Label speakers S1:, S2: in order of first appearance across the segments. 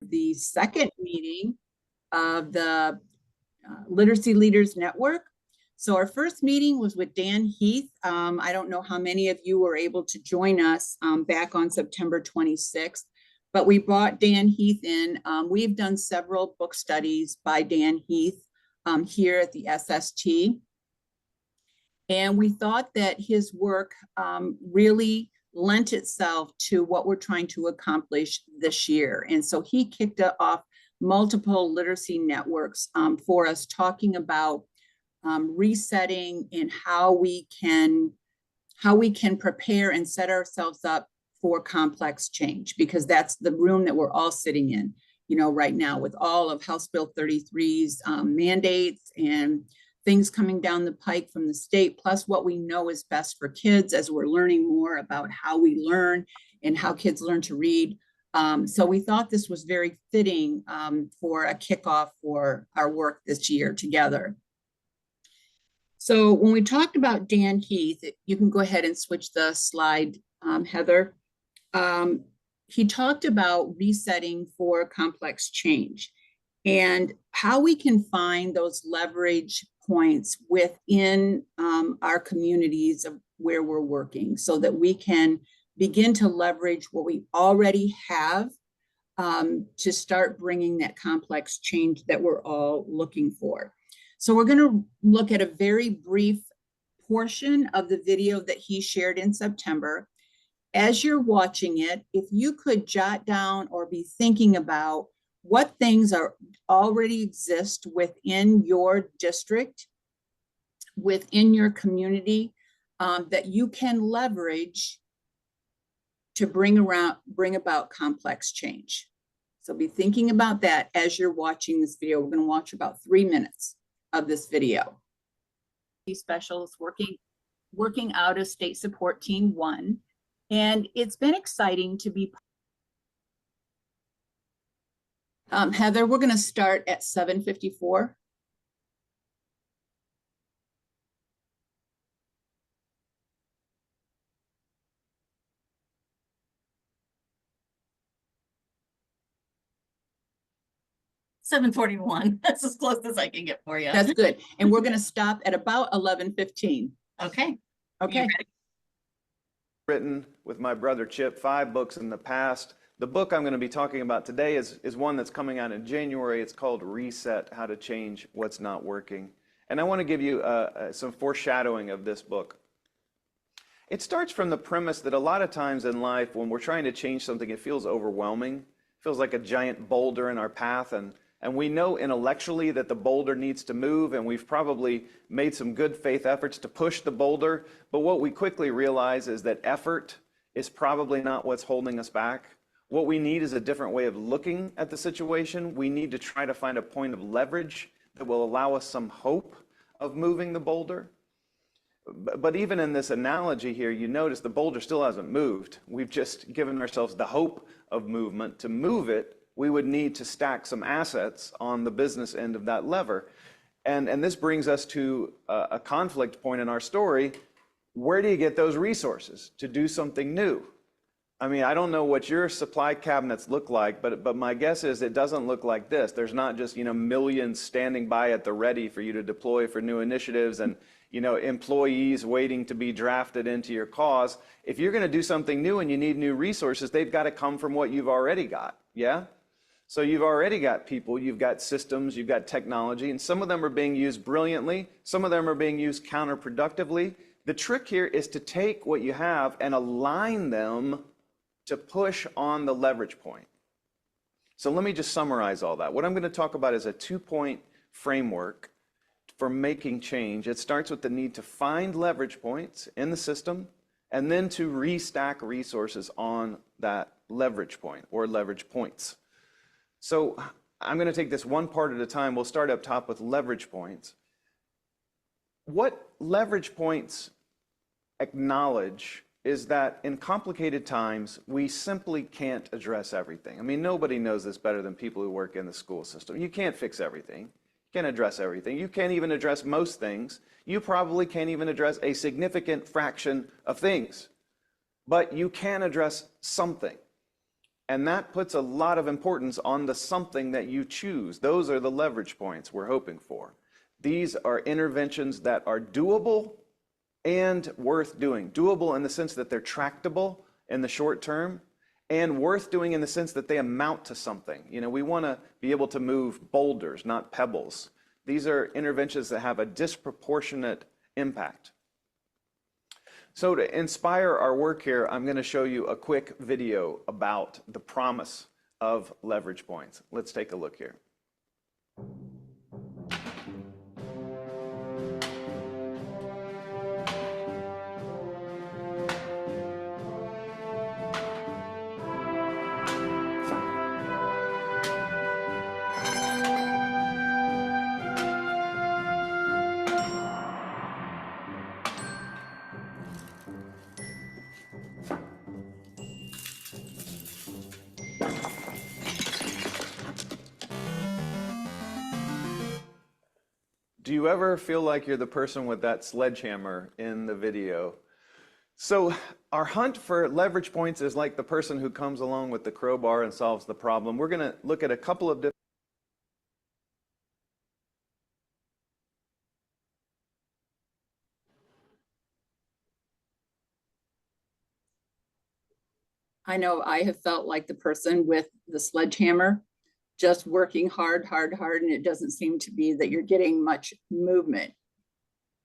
S1: The second meeting of the Literacy Leaders Network. So our first meeting was with Dan Heath. I don't know how many of you were able to join us back on September 26th, but we brought Dan Heath in. We've done several book studies by Dan Heath here at the SST. And we thought that his work really lent itself to what we're trying to accomplish this year. And so he kicked off multiple literacy networks for us, talking about resetting and how we can prepare and set ourselves up for complex change, because that's the room that we're all sitting in, you know, right now, with all of House Bill 33's mandates and things coming down the pike from the state, plus what we know is best for kids as we're learning more about how we learn and how kids learn to read. So we thought this was very fitting for a kickoff for our work this year together. So when we talked about Dan Heath, you can go ahead and switch the slide, Heather. He talked about resetting for complex change and how we can find those leverage points within our communities of where we're working, so that we can begin to leverage what we already have to start bringing that complex change that we're all looking for. So we're going to look at a very brief portion of the video that he shared in September. As you're watching it, if you could jot down or be thinking about what things already exist within your district, within your community, that you can leverage to bring about complex change. So be thinking about that as you're watching this video. We're going to watch about 3 minutes of this video. Specialists working out of State Support Team 1, and it's been exciting to be. Heather, we're going to start at 7:54.
S2: $7:41. That's as close as I can get for you.
S1: That's good. And we're going to stop at about 11:15.
S2: Okay.
S1: Okay.
S3: Written with my brother Chip, 5 books in the past. The book I'm going to be talking about today is one that's coming out in January. It's called Reset: How to Change What's Not Working. And I want to give you some foreshadowing of this book. It starts from the premise that a lot of times in life, when we're trying to change something, it feels overwhelming. It feels like a giant boulder in our path, and we know intellectually that the boulder needs to move, and we've probably made some good faith efforts to push the boulder. But what we quickly realize is that effort is probably not what's holding us back. What we need is a different way of looking at the situation. We need to try to find a point of leverage that will allow us some hope of moving the boulder. But even in this analogy here, you notice the boulder still hasn't moved. We've just given ourselves the hope of movement. To move it, we would need to stack some assets on the business end of that lever. And this brings us to a conflict point in our story. Where do you get those resources to do something new? I mean, I don't know what your supply cabinets look like, but my guess is it doesn't look like this. There's not just, millions standing by at the ready for you to deploy for new initiatives and, employees waiting to be drafted into your cause. If you're going to do something new and you need new resources, they've got to come from what you've already got. Yeah? So you've already got people, you've got systems, you've got technology, and some of them are being used brilliantly. Some of them are being used counterproductively. The trick here is to take what you have and align them to push on the leverage point. So let me just summarize all that. What I'm going to talk about is a 2-point framework for making change. It starts with the need to find leverage points in the system and then to restack resources on that leverage point or leverage points. So I'm going to take this one part at a time. We'll start up top with leverage points. What leverage points acknowledge is that in complicated times, we simply can't address everything. I mean, nobody knows this better than people who work in the school system. You can't fix everything. You can't address everything. You can't even address most things. You probably can't even address a significant fraction of things. But you can address something. And that puts a lot of importance on the something that you choose. Those are the leverage points we're hoping for. These are interventions that are doable and worth doing. Doable in the sense that they're tractable in the short term, and worth doing in the sense that they amount to something. You know, we want to be able to move boulders, not pebbles. These are interventions that have a disproportionate impact. So to inspire our work here, I'm going to show you a quick video about the promise of leverage points. Let's take a look here. Do you ever feel like you're the person with that sledgehammer in the video? So our hunt for leverage points is like the person who comes along with the crowbar and solves the problem. We're going to look at a couple of different.
S1: I know I have felt like the person with the sledgehammer, just working hard, and it doesn't seem to be that you're getting much movement.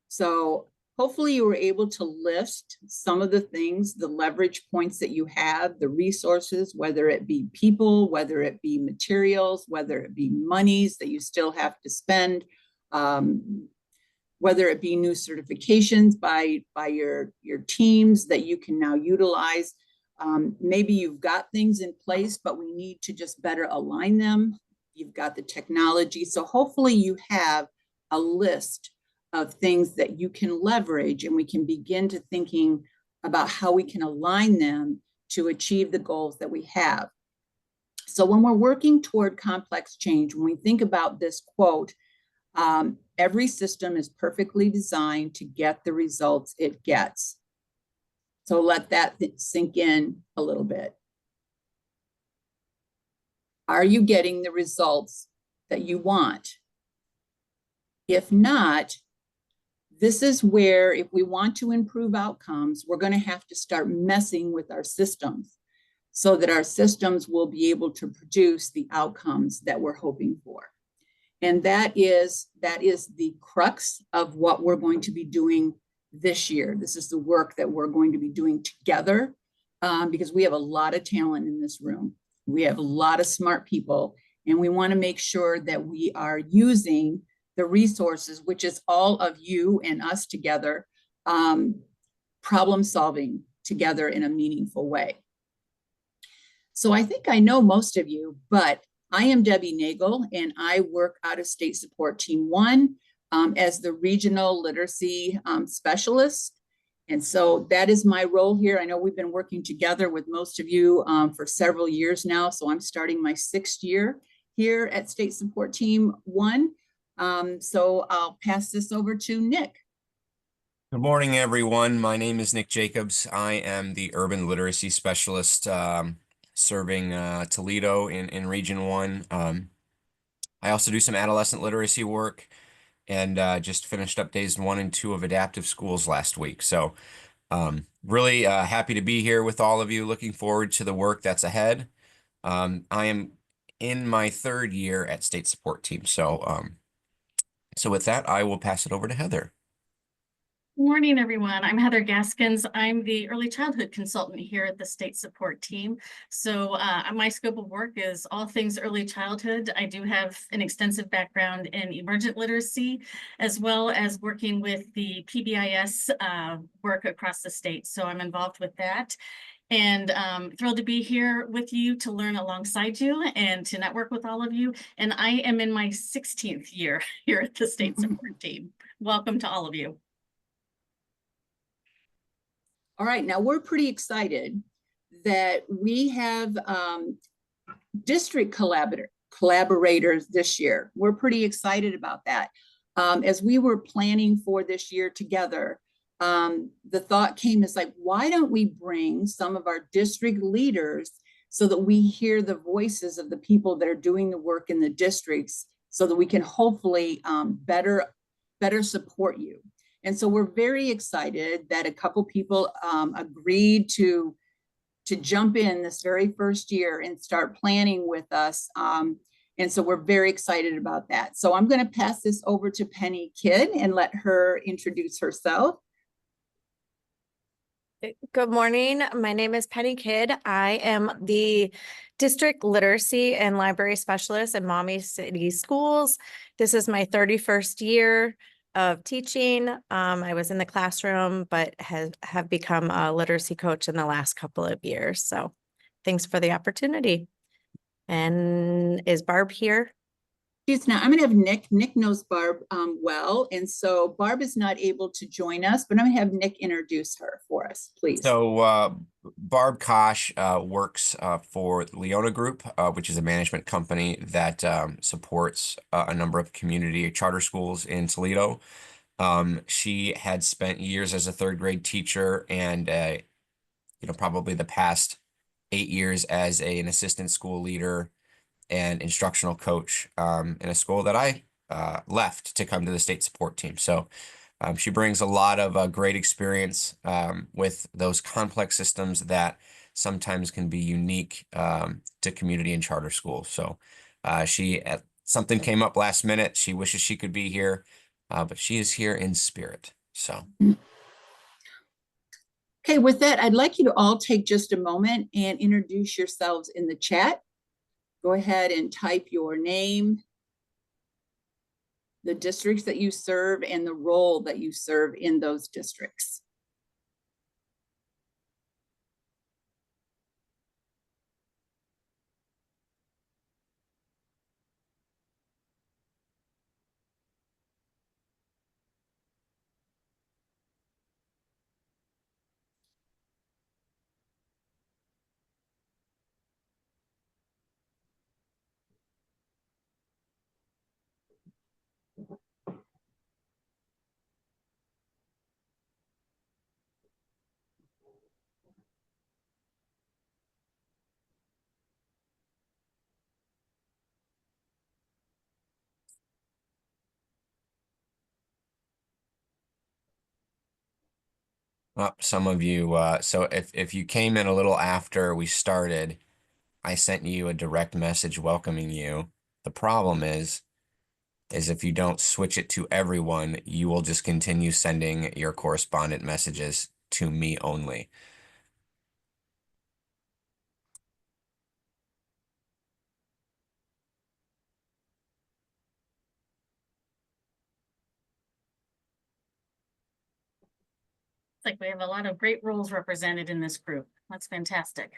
S1: So hopefully you were able to list some of the things, the leverage points that you have, the resources, whether it be people, whether it be materials, whether it be monies that you still have to spend, whether it be new certifications by your teams that you can now utilize. Maybe you've got things in place, but we need to just better align them. You've got the technology. So hopefully you have a list of things that you can leverage, and we can begin to thinking about how we can align them to achieve the goals that we have. So when we're working toward complex change, when we think about this quote, every system is perfectly designed to get the results it gets. So let that sink in a little bit. Are you getting the results that you want? If not, this is where, if we want to improve outcomes, we're going to have to start messing with our systems so that our systems will be able to produce the outcomes that we're hoping for. And that is the crux of what we're going to be doing this year. This is the work that we're going to be doing together, because we have a lot of talent in this room. We have a lot of smart people, and we want to make sure that we are using the resources, which is all of you and us together, problem solving together in a meaningful way. So I think I know most of you, but I am Debbie Nagel, and I work out of State Support Team 1 as the regional literacy specialist. And so that is my role here. I know we've been working together with most of you for several years now. So I'm starting my 6th year here at State Support Team 1. So I'll pass this over to Nick.
S4: Good morning, everyone. My name is Nick Jacobs. I am the Urban Literacy Specialist serving Toledo in Region 1. I also do some adolescent literacy work, and just finished up days 1 and 2 of adaptive schools last week. So really happy to be here with all of you. Looking forward to the work that's ahead. I am in my 3rd year at State Support Team. So with that, I will pass it over to Heather.
S2: Good morning, everyone. I'm Heather Gaskins. I'm the early childhood consultant here at the State Support Team. So my scope of work is all things early childhood. I do have an extensive background in emergent literacy, as well as working with the PBIS work across the state. So I'm involved with that. And thrilled to be here with you to learn alongside you and to network with all of you. And I am in my 16th year here at the State Support Team. Welcome to all of you.
S1: All right, now we're pretty excited that we have district collaborators this year. We're pretty excited about that. As we were planning for this year together, the thought came is like, why don't we bring some of our district leaders so that we hear the voices of the people that are doing the work in the districts so that we can hopefully better support you. And so we're very excited that a couple people agreed to jump in this very first year and start planning with us. And so we're very excited about that. So I'm going to pass this over to Penny Kidd and let her introduce herself.
S5: Good morning. My name is Penny Kidd. I am the District Literacy and Library Specialist in Maumee City Schools. This is my 31st year of teaching. I was in the classroom, but have become a literacy coach in the last couple of years. So thanks for the opportunity. And is Barb here?
S1: She's not. I'm going to have Nick. Nick knows Barb well. And so Barb is not able to join us, but I'm going to have Nick introduce her for us, please.
S4: So Barb Kosh works for Leona Group, which is a management company that supports a number of community charter schools in Toledo. She had spent years as a third grade teacher and probably the past 8 years as an assistant school leader and instructional coach in a school that I left to come to the state support team. So she brings a lot of great experience with those complex systems that sometimes can be unique to community and charter schools. So something came up last minute. She wishes she could be here, but she is here in spirit. So.
S1: Okay, with that, I'd like you to all take just a moment and introduce yourselves in the chat. Go ahead and type your name, the districts that you serve, and the role that you serve in those districts.
S4: Some of you, so if you came in a little after we started, I sent you a direct message welcoming you. The problem is if you don't switch it to everyone, you will just continue sending your correspondent messages to me only.
S2: Like we have a lot of great roles represented in this group. That's fantastic.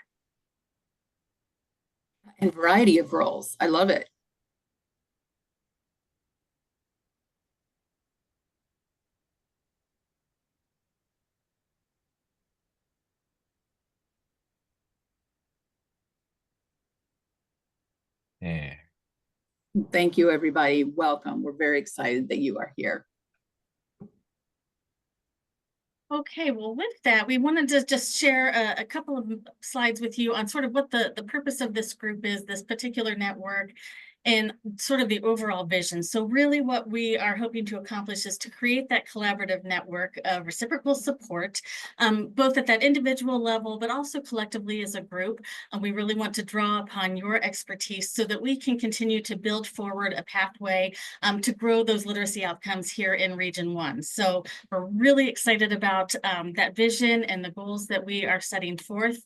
S1: And variety of roles. I love it.
S4: Yeah.
S1: Thank you, everybody. Welcome. We're very excited that you are here.
S2: Okay, well, with that, we wanted to just share a couple of slides with you on sort of what the purpose of this group is, this particular network, and sort of the overall vision. So really what we are hoping to accomplish is to create that collaborative network of reciprocal support, both at that individual level, but also collectively as a group. We really want to draw upon your expertise so that we can continue to build forward a pathway to grow those literacy outcomes here in Region 1. So we're really excited about that vision and the goals that we are setting forth.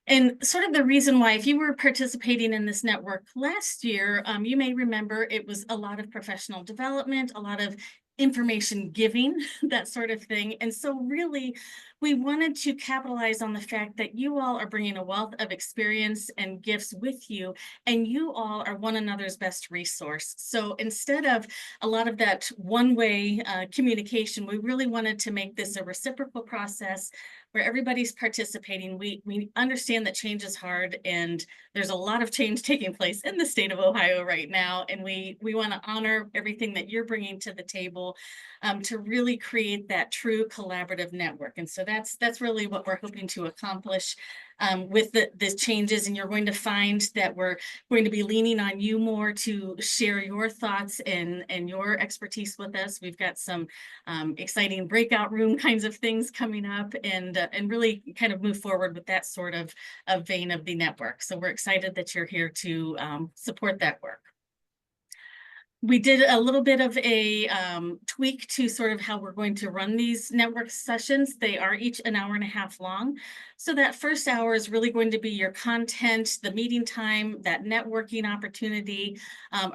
S2: And sort of the reason why, if you were participating in this network last year, you may remember it was a lot of professional development, a lot of information giving, that sort of thing. And so really, we wanted to capitalize on the fact that you all are bringing a wealth of experience and gifts with you, and you all are one another's best resource. So instead of a lot of that one-way communication, we really wanted to make this a reciprocal process where everybody's participating. We understand that change is hard, and there's a lot of change taking place in the state of Ohio right now. And we want to honor everything that you're bringing to the table to really create that true collaborative network. And so that's really what we're hoping to accomplish with the changes. And you're going to find that we're going to be leaning on you more to share your thoughts and your expertise with us. We've got some exciting breakout room kinds of things coming up, and really kind of move forward with that sort of vein of the network. So we're excited that you're here to support that work. We did a little bit of a tweak to sort of how we're going to run these network sessions. They are each an hour and a half long. So that first hour is really going to be your content, the meeting time, that networking opportunity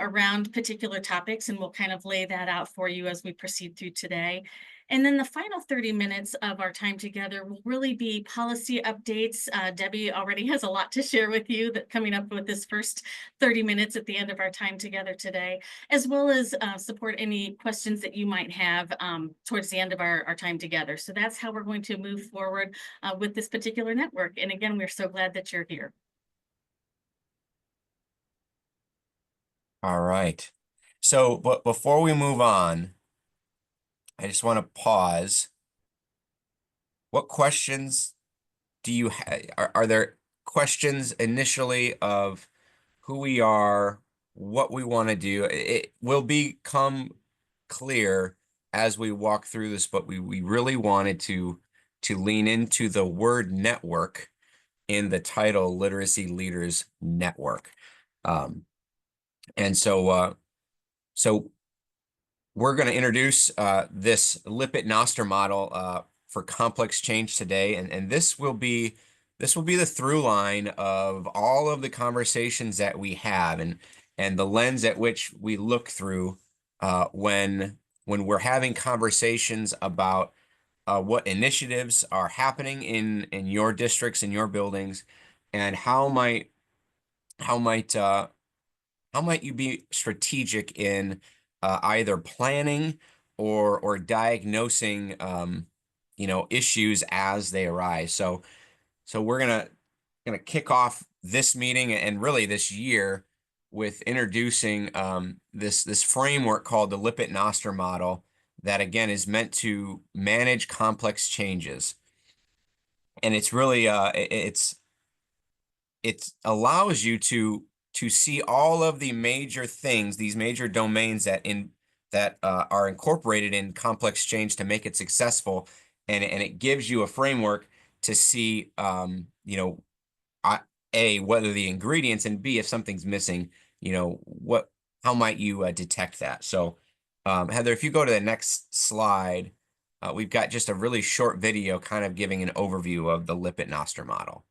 S2: around particular topics, and we'll kind of lay that out for you as we proceed through today. And then the final 30 minutes of our time together will really be policy updates. Debbie already has a lot to share with you that coming up with this first 30 minutes at the end of our time together today, as well as support any questions that you might have towards the end of our time together. So that's how we're going to move forward with this particular network. And again, we're so glad that you're here.
S4: All right. So, but before we move on, I just want to pause. What questions do you have? Are there questions initially of who we are, what we want to do? It will become clear as we walk through this, but we really wanted to lean into the word network in the title, Literacy Leaders Network. And so we're going to introduce this Lippitt-Noster model for complex change today, and this will be the through line of all of the conversations that we have, and the lens at which we look through when we're having conversations about what initiatives are happening in your districts, in your buildings, and how might you be strategic in either planning or diagnosing issues as they arise. So we're gonna kick off this meeting and really this year with introducing this framework called the Lippitt-Noster model that again is meant to manage complex changes. And it's really it allows you to see all of the major things, these major domains that are incorporated in complex change to make it successful, and it gives you a framework to see, A, whether the ingredients, and B, if something's missing, how might you detect that? So, Heather, if you go to the next slide, we've got just a really short video kind of giving an overview of the Lippitt-Noster model.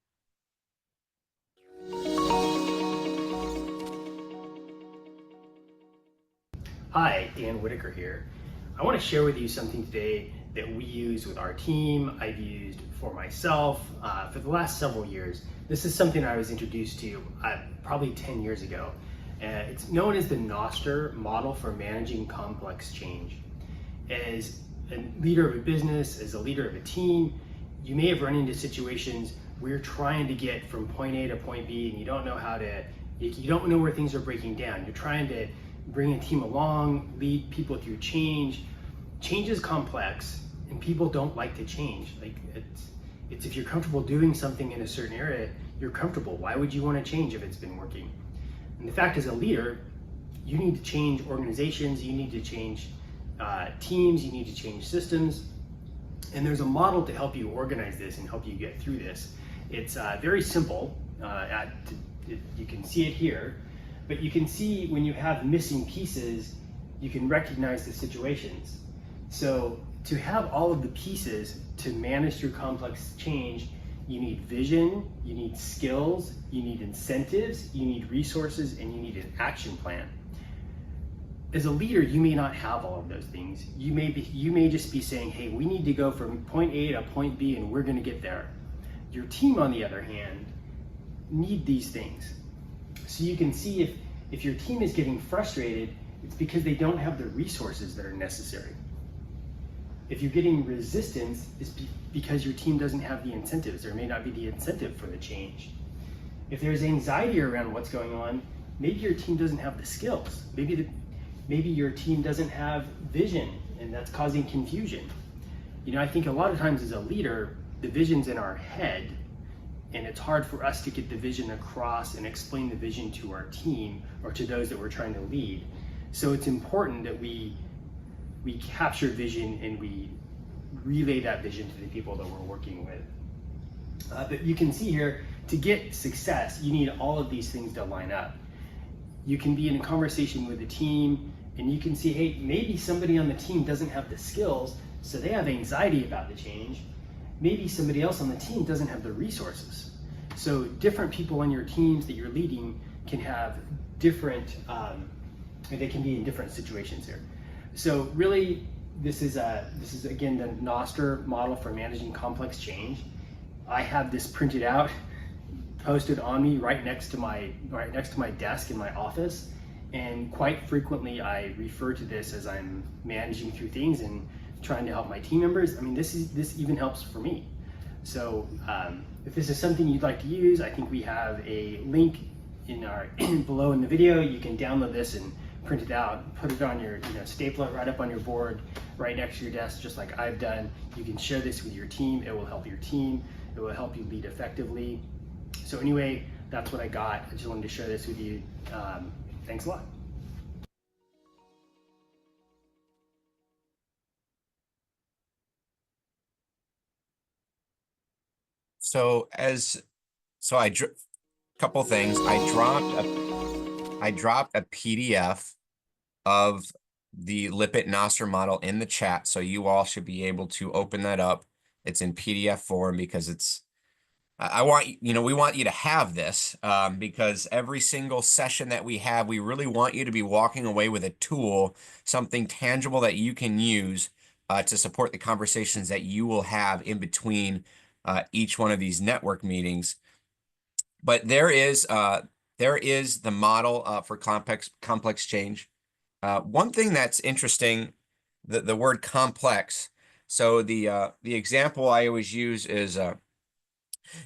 S6: Hi, Dan Whitaker here. I want to share with you something today that we use with our team. I've used for myself for the last several years. This is something I was introduced to probably 10 years ago. It's known as the Noster model for managing complex change. As a leader of a business, as a leader of a team, you may have run into situations where you're trying to get from point A to point B and you don't know where things are breaking down. You're trying to bring a team along, lead people through change. Change is complex and people don't like to change. Like it's if you're comfortable doing something in a certain area, you're comfortable. Why would you want to change if it's been working? And the fact, as a leader, you need to change organizations, you need to change teams, you need to change systems. And there's a model to help you organize this and help you get through this. It's very simple. You can see it here. But you can see when you have missing pieces, you can recognize the situations. So to have all of the pieces to manage through complex change, you need vision, you need skills, you need incentives, you need resources, and you need an action plan. As a leader, you may not have all of those things. You may just be saying, hey, we need to go from point A to point B and we're gonna get there. Your team, on the other hand, need these things. So you can see if your team is getting frustrated, it's because they don't have the resources that are necessary. If you're getting resistance, it's because your team doesn't have the incentives. There may not be the incentive for the change. If there's anxiety around what's going on, maybe your team doesn't have the skills. Maybe your team doesn't have vision, and that's causing confusion. I think a lot of times as a leader, the vision's in our head, and it's hard for us to get the vision across and explain the vision to our team or to those that we're trying to lead. So it's important that we capture vision and we relay that vision to the people that we're working with. But you can see here, to get success, you need all of these things to line up. You can be in a conversation with a team and you can see, hey, maybe somebody on the team doesn't have the skills, so they have anxiety about the change. Maybe somebody else on the team doesn't have the resources. So different people on your teams that you're leading can have different, they can be in different situations here. So really, this is again the Noster model for managing complex change. I have this printed out, posted on me right next to my desk in my office, and quite frequently I refer to this as I'm managing through things and trying to help my team members. I mean, this even helps for me. So if this is something you'd like to use, I think we have a link in our below in the video. You can download this and print it out, put it on your, staple it right up on your board, right next to your desk, just like I've done. You can share this with your team. It will help your team. It will help you lead effectively. So anyway, that's what I got. I just wanted to share this with you. Thanks a lot.
S4: Couple things. I dropped a PDF of the Lippitt Noster model in the chat, so you all should be able to open that up. It's in PDF form because we want you to have this because every single session that we have, we really want you to be walking away with a tool, something tangible that you can use to support the conversations that you will have in between each one of these network meetings. But there is the model for complex change. One thing that's interesting, the word complex. So the example I always use is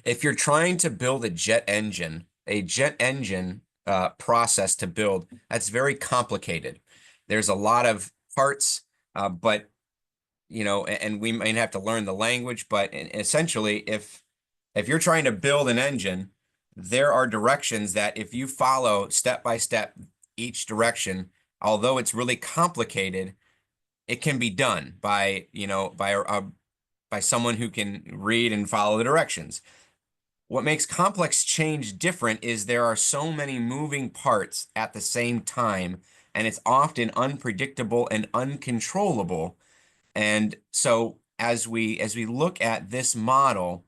S4: if you're trying to build a jet engine process to build, that's very complicated. There's a lot of parts, but and we might have to learn the language, but essentially, if you're trying to build an engine, there are directions that if you follow step by step each direction, although it's really complicated, it can be done by someone who can read and follow the directions. What makes complex change different is there are so many moving parts at the same time, and it's often unpredictable and uncontrollable. And so as we look at this model,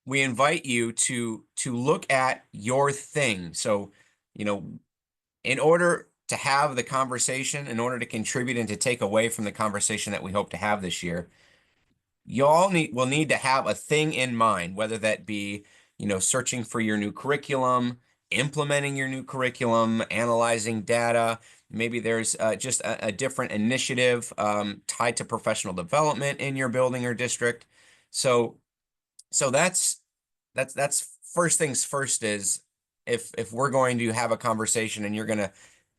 S4: we invite you to look at your thing. So, in order to have the conversation, in order to contribute and to take away from the conversation that we hope to have this year, you all will need to have a thing in mind, whether that be, searching for your new curriculum, implementing your new curriculum, analyzing data. Maybe there's just a different initiative tied to professional development in your building or district. So that's first things first is if we're going to have a conversation and you're going to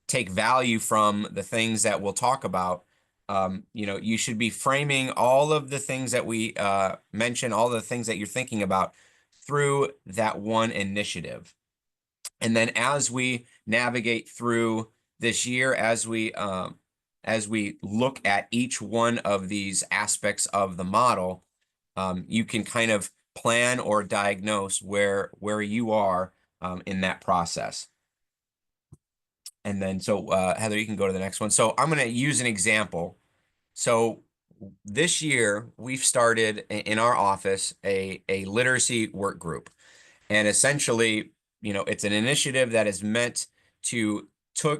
S4: take value from the things that we'll talk about, you should be framing all of the things that we mention, all the things that you're thinking about through that one initiative. And then as we navigate through this year, as we look at each one of these aspects of the model, you can kind of plan or diagnose where you are in that process. And then, Heather, you can go to the next one. So I'm going to use an example. So this year we've started in our office a literacy work group, and essentially, it's an initiative that is meant to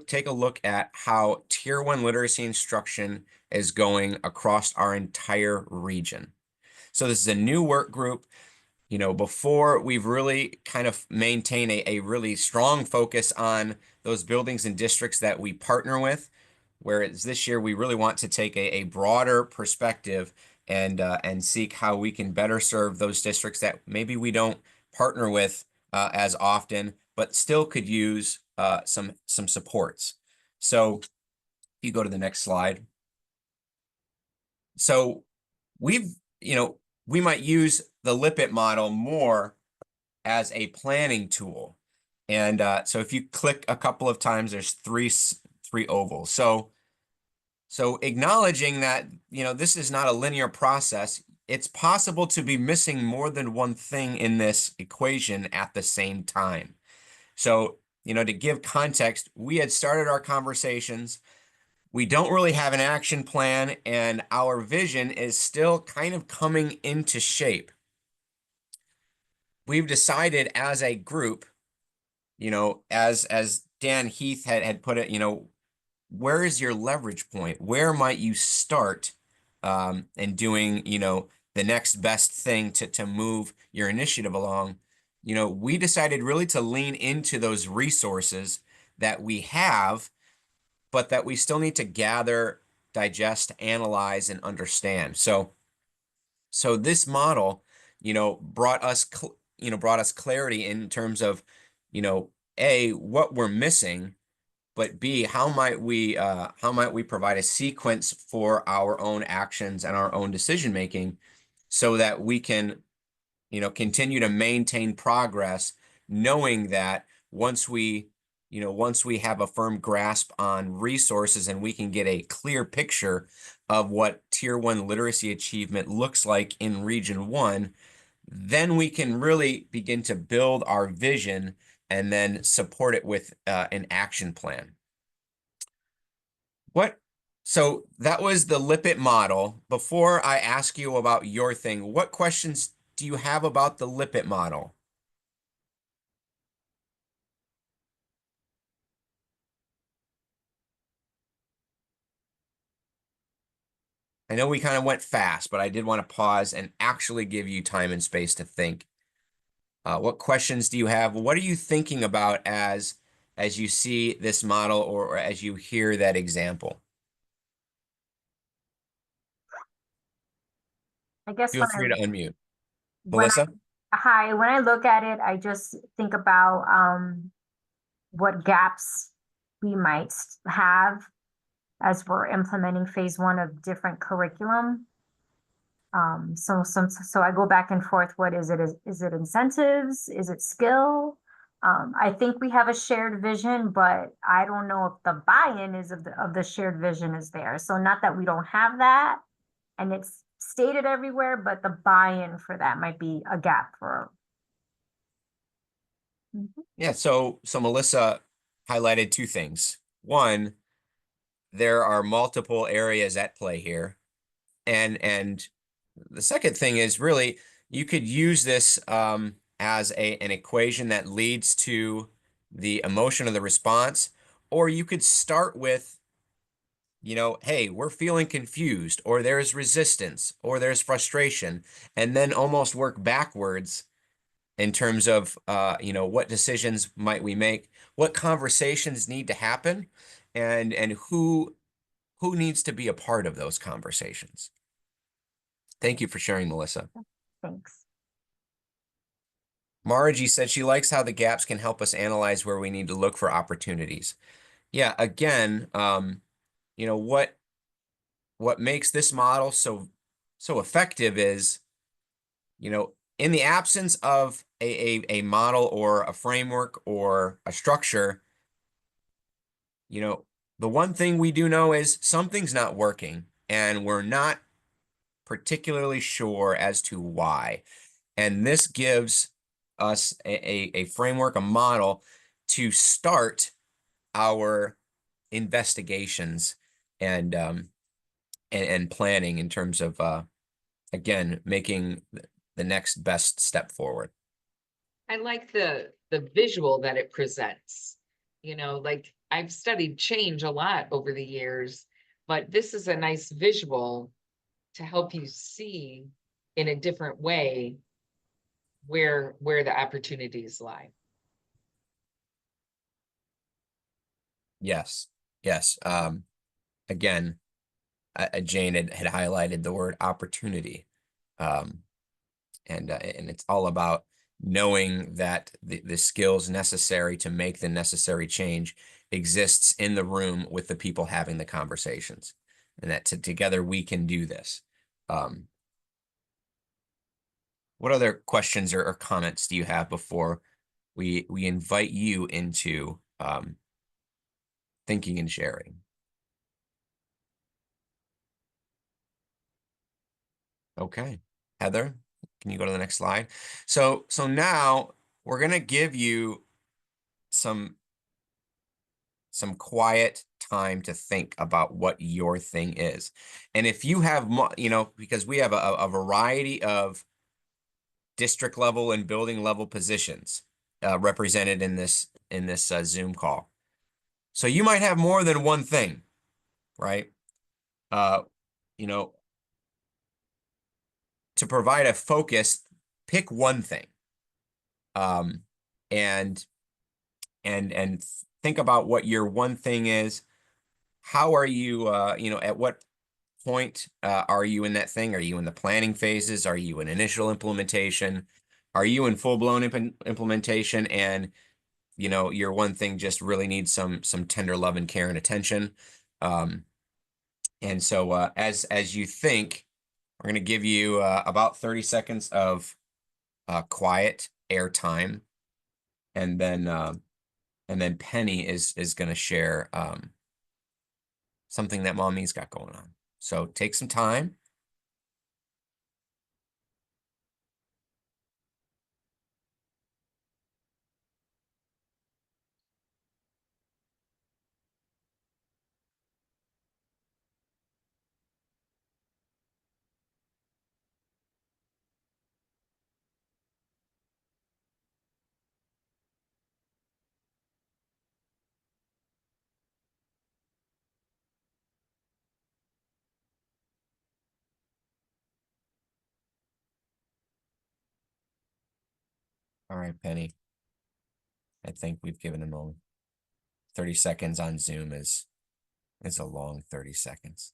S4: take a look at how Tier 1 literacy instruction is going across our entire region. So this is a new work group. Before we've really kind of maintained a really strong focus on those buildings and districts that we partner with, whereas this year we really want to take a broader perspective and seek how we can better serve those districts that maybe we don't partner with as often, but still could use some supports. So if you go to the next slide. So we've, we might use the Lipit model more as a planning tool. And so if you click a couple of times, there's three ovals. So acknowledging that, this is not a linear process, it's possible to be missing more than one thing in this equation at the same time. So, to give context, we had started our conversations. We don't really have an action plan, and our vision is still kind of coming into shape. We've decided as a group, as Dan Heath had put it, where is your leverage point? Where might you start in doing, the next best thing to move your initiative along? We decided really to lean into those resources that we have, but that we still need to gather, digest, analyze, and understand. So this model, brought us clarity in terms of, A, what we're missing, but B, how might we provide a sequence for our own actions and our own decision making so that we can, continue to maintain progress, knowing that once we have a firm grasp on resources and we can get a clear picture of what Tier 1 literacy achievement looks like in Region 1, then we can really begin to build our vision and then support it with an action plan. So that was the Lipit model. Before I ask you about your thing, what questions do you have about the Lipit model? I know we kind of went fast, but I did want to pause and actually give you time and space to think. What questions do you have? What are you thinking about as you see this model or as you hear that example?
S7: I guess
S4: Feel free to unmute.
S7: when
S4: Melissa?
S7: when I look at it, I just think about what gaps we might have as we're implementing phase 1 of different curriculum. So I go back and forth. What is it? Is it incentives? Is it skill? I think we have a shared vision, but I don't know if the buy-in is of the shared vision is there. So not that we don't have that, and it's stated everywhere, but the buy-in for that might be a gap for.
S4: Yeah, so Melissa highlighted two things. One, there are multiple areas at play here. And the second thing is really you could use this as an equation that leads to the emotion of the response, or you could start with, hey, we're feeling confused, or there's resistance, or there's frustration, and then almost work backwards in terms of, what decisions might we make, what conversations need to happen, and who needs to be a part of those conversations. Thank you for sharing, Melissa.
S7: Thanks.
S4: Margie said she likes how the gaps can help us analyze where we need to look for opportunities. Yeah, again, what makes this model so effective is, in the absence of a model or a framework or a structure, the one thing we do know is something's not working and we're not particularly sure as to why. And this gives us a framework, a model to start our investigations and planning in terms of, again, making the next best step forward.
S8: I like the visual that it presents. Like I've studied change a lot over the years, but this is a nice visual to help you see in a different way where the opportunities lie.
S4: Yes. Again, Jane had highlighted the word opportunity. And it's all about knowing that the skills necessary to make the necessary change exists in the room with the people having the conversations, and that together we can do this. what other questions or comments do you have before we invite you into thinking and sharing? Okay, Heather, can you go to the next slide? So now we're gonna give you some quiet time to think about what your thing is. And if you have, because we have a variety of district level and building level positions represented in this Zoom call. So you might have more than one thing, right? You know, to provide a focus, pick one thing. And think about what your one thing is. How are you, at what point are you in that thing? Are you in the planning phases? Are you in initial implementation? Are you in full-blown implementation? And, your one thing just really needs some tender love and care and attention. And so as you think, we're going to give you about 30 seconds of quiet air time. And then Penny is going to share something that Mommy's got going on. So take some time. All right, Penny. I think we've given them all 30 seconds on Zoom is a long 30 seconds.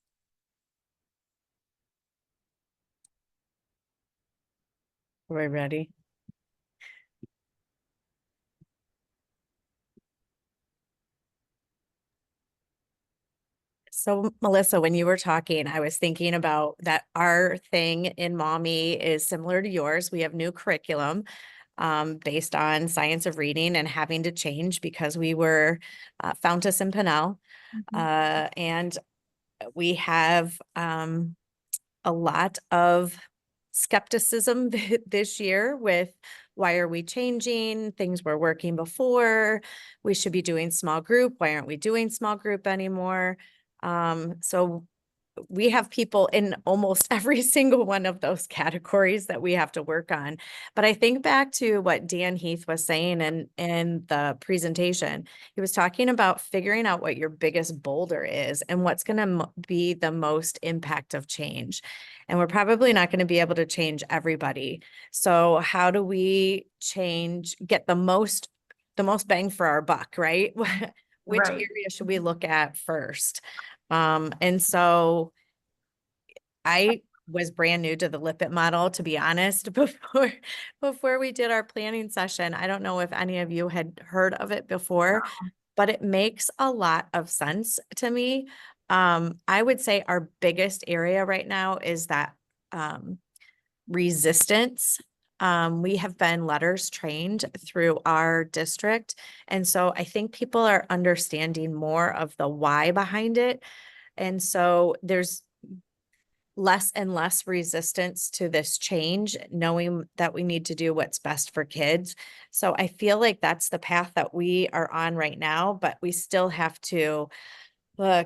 S5: Are we ready? So Melissa, when you were talking, I was thinking about that our thing in Mommy is similar to yours. We have new curriculum based on science of reading and having to change because we were Fountas and Pinnell. And we have a lot of skepticism this year with why are we changing? Things were working before. We should be doing small group. Why aren't we doing small group anymore? So we have people in almost every single one of those categories that we have to work on. But I think back to what Dan Heath was saying in the presentation. He was talking about figuring out what your biggest boulder is and what's going to be the most impact of change. And we're probably not going to be able to change everybody. So how do we get the most bang for our buck, right? Which
S7: Right.
S5: area should we look at first? And so I was brand new to the Lippitt model, to be honest, before we did our planning session. I don't know if any of you had heard of it before, but it makes a lot of sense to me. I would say our biggest area right now is that resistance. We have been letters trained through our district. And so I think people are understanding more of the why behind it. And so there's less and less resistance to this change, knowing that we need to do what's best for kids. So I feel like that's the path that we are on right now, but we still have to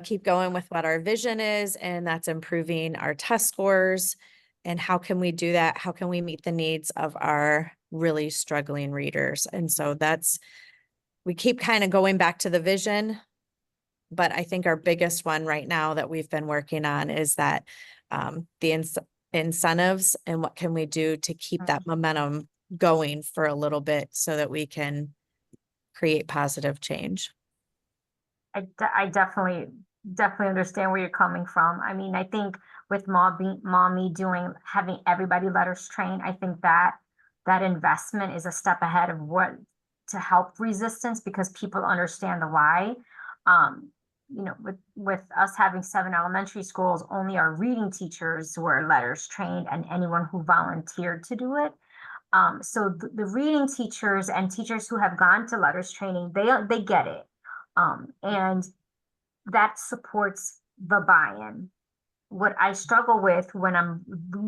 S5: keep going with what our vision is, and that's improving our test scores. And how can we do that? How can we meet the needs of our really struggling readers? And so we keep kind of going back to the vision, but I think our biggest one right now that we've been working on is that the incentives and what can we do to keep that momentum going for a little bit so that we can create positive change.
S7: I definitely understand where you're coming from. I mean, I think with mommy having everybody letters trained, I think that investment is a step ahead of what to help resistance because people understand the why. With us having 7 elementary schools, only our reading teachers were letters trained and anyone who volunteered to do it. So the reading teachers and teachers who have gone to letters training, they get it. And that supports the buy-in. What I struggle with when I'm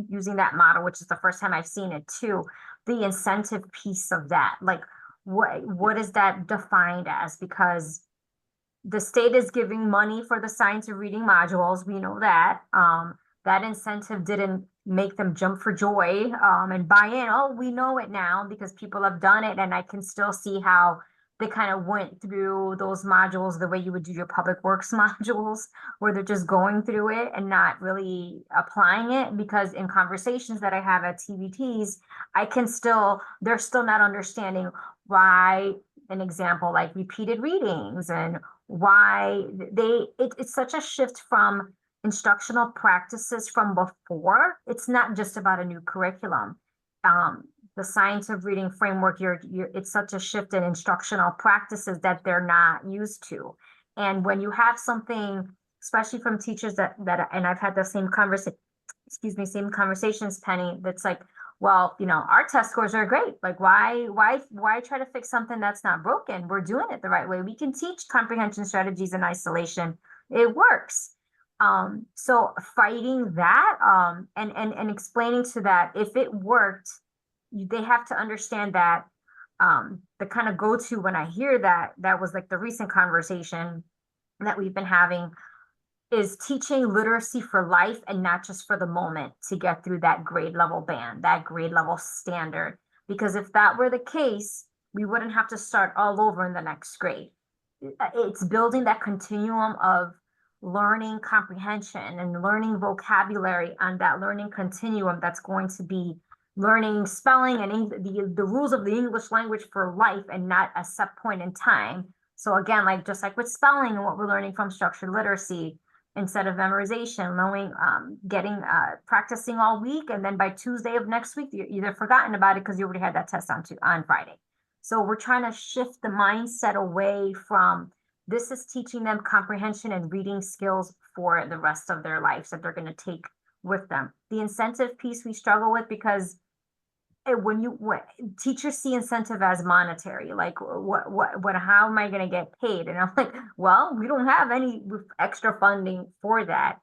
S7: using that model, which is the first time I've seen it too, the incentive piece of that, like what is that defined as? Because the state is giving money for the science of reading modules. We know that. That incentive didn't make them jump for joy and buy in. Oh, we know it now because people have done it, and I can still see how they kind of went through those modules the way you would do your public works modules, where they're just going through it and not really applying it. Because in conversations that I have at TVTs, they're still not understanding why, an example like repeated readings, and why it's such a shift from instructional practices from before. It's not just about a new curriculum. The science of reading framework, it's such a shift in instructional practices that they're not used to. And when you have something, especially from teachers that and I've had the same conversations, Penny, that's like, well, our test scores are great. Like, why try to fix something that's not broken? We're doing it the right way. We can teach comprehension strategies in isolation. It works. So fighting that, and explaining to that, if it worked, they have to understand that, the kind of go-to when I hear that was like the recent conversation that we've been having, is teaching literacy for life and not just for the moment to get through that grade level band, that grade level standard. Because if that were the case, we wouldn't have to start all over in the next grade. It's building that continuum of learning comprehension and learning vocabulary on that learning continuum that's going to be learning spelling and the rules of the English language for life, and not a set point in time. So again, like just like with spelling and what we're learning from structured literacy, instead of memorization, knowing, practicing all week, and then by Tuesday of next week, you're either forgotten about it because you already had that test on Friday. So we're trying to shift the mindset away from, this is teaching them comprehension and reading skills for the rest of their lives that they're going to take with them. The incentive piece we struggle with, because when teachers see incentive as monetary, like how am I going to get paid? And I'm like, well, we don't have any extra funding for that.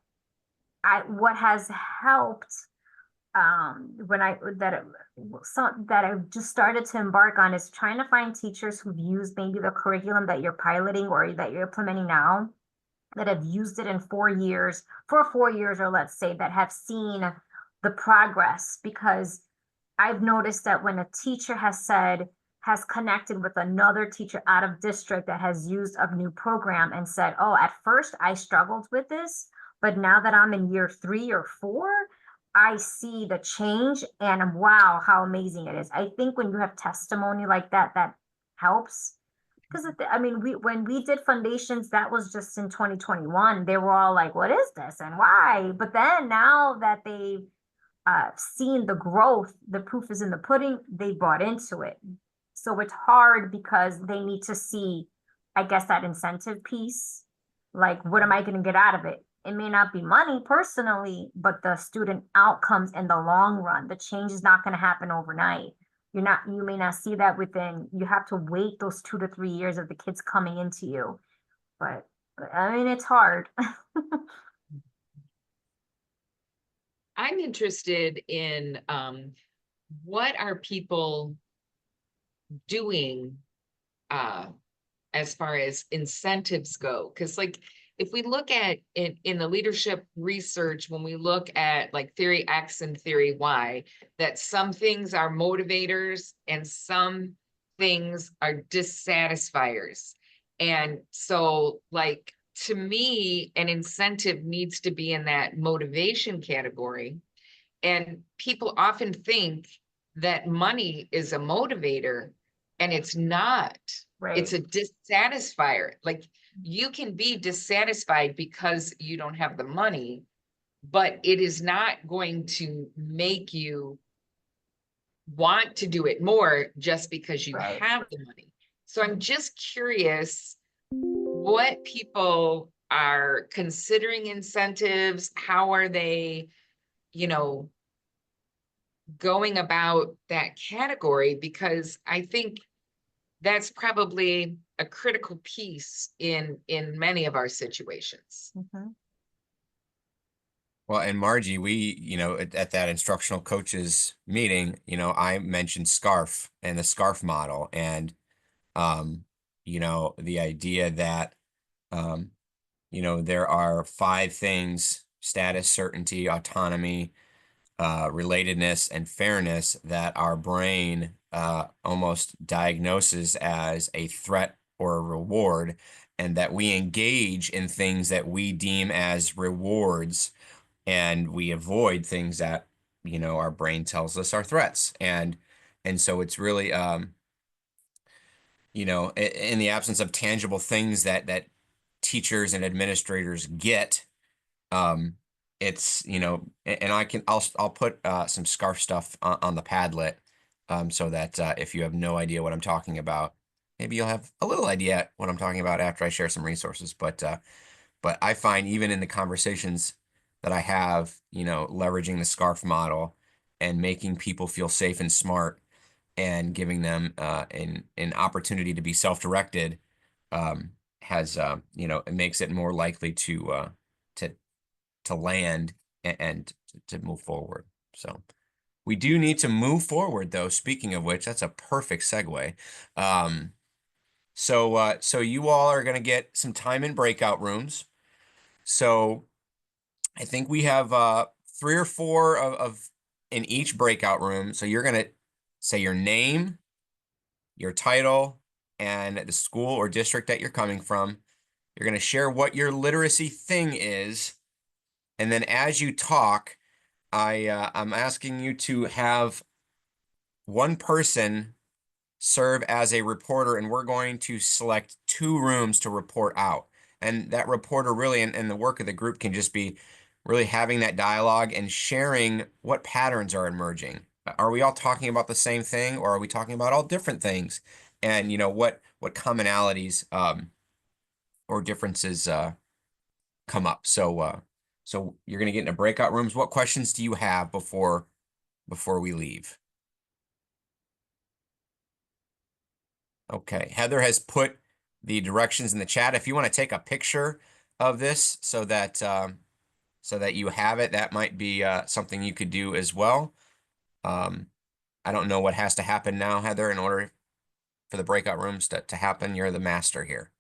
S7: What has helped, that I've just started to embark on, is trying to find teachers who've used maybe the curriculum that you're piloting or that you're implementing now, that have used it in 4 years, or let's say that have seen the progress. Because I've noticed that when a teacher has connected with another teacher out of district that has used a new program and said, oh, at first I struggled with this, but now that I'm in year 3 or 4, I see the change, and wow, how amazing it is. I think when you have testimony like that, that helps. Because when we did foundations, that was just in 2021. They were all like, what is this and why? But then now that they've seen the growth, the proof is in the pudding, they bought into it. So it's hard because they need to see, I guess, that incentive piece. Like, what am I going to get out of it? It may not be money personally, but the student outcomes in the long run, the change is not going to happen overnight. You may not see that you have to wait those 2 to 3 years of the kids coming into you. But it's hard.
S8: I'm interested in what are people doing as far as incentives go? Because like, if we look at in the leadership research, when we look at like theory X and theory Y, that some things are motivators and some things are dissatisfiers. And so like, to me, an incentive needs to be in that motivation category. And people often think that money is a motivator, and it's not.
S7: Right.
S8: It's a dissatisfier. Like, you can be dissatisfied because you don't have the money, but it is not going to make you want to do it more just because you
S7: Right.
S8: have the money. So I'm just curious what people are considering incentives. How are they, going about that category, because I think that's probably a critical piece in many of our situations.
S5: Mhm.
S4: Well, and Margie, at that instructional coaches meeting, I mentioned SCARF and the SCARF model and, the idea that, there are 5 things: status, certainty, autonomy, relatedness, and fairness that our brain almost diagnoses as a threat or a reward, and that we engage in things that we deem as rewards, and we avoid things that our brain tells us are threats. And so it's really in the absence of tangible things that teachers and administrators get, it's and I'll put some SCARF stuff on the Padlet, so that if you have no idea what I'm talking about, maybe you'll have a little idea what I'm talking about after I share some resources. But I find, even in the conversations that I have, leveraging the SCARF model and making people feel safe and smart, and giving them an opportunity to be self-directed, has it makes it more likely to to land and to move forward. So we do need to move forward, though. Speaking of which, that's a perfect segue. So you all are going to get some time in breakout rooms. So I think we have 3 or 4 of in each breakout room. So you're going to say your name, your title, and the school or district that you're coming from. You're going to share what your literacy thing is. And then as you talk, I'm asking you to have one person serve as a reporter, and we're going to select 2 rooms to report out. And that reporter really, and the work of the group, can just be really having that dialogue and sharing what patterns are emerging. Are we all talking about the same thing, or are we talking about all different things? And what commonalities or differences come up. So you're going to get into breakout rooms. What questions do you have before we leave? Okay, Heather has put the directions in the chat. If you want to take a picture of this so that you have it, that might be something you could do as well. I don't know what has to happen now, Heather, in order for the breakout rooms to happen. You're the master here.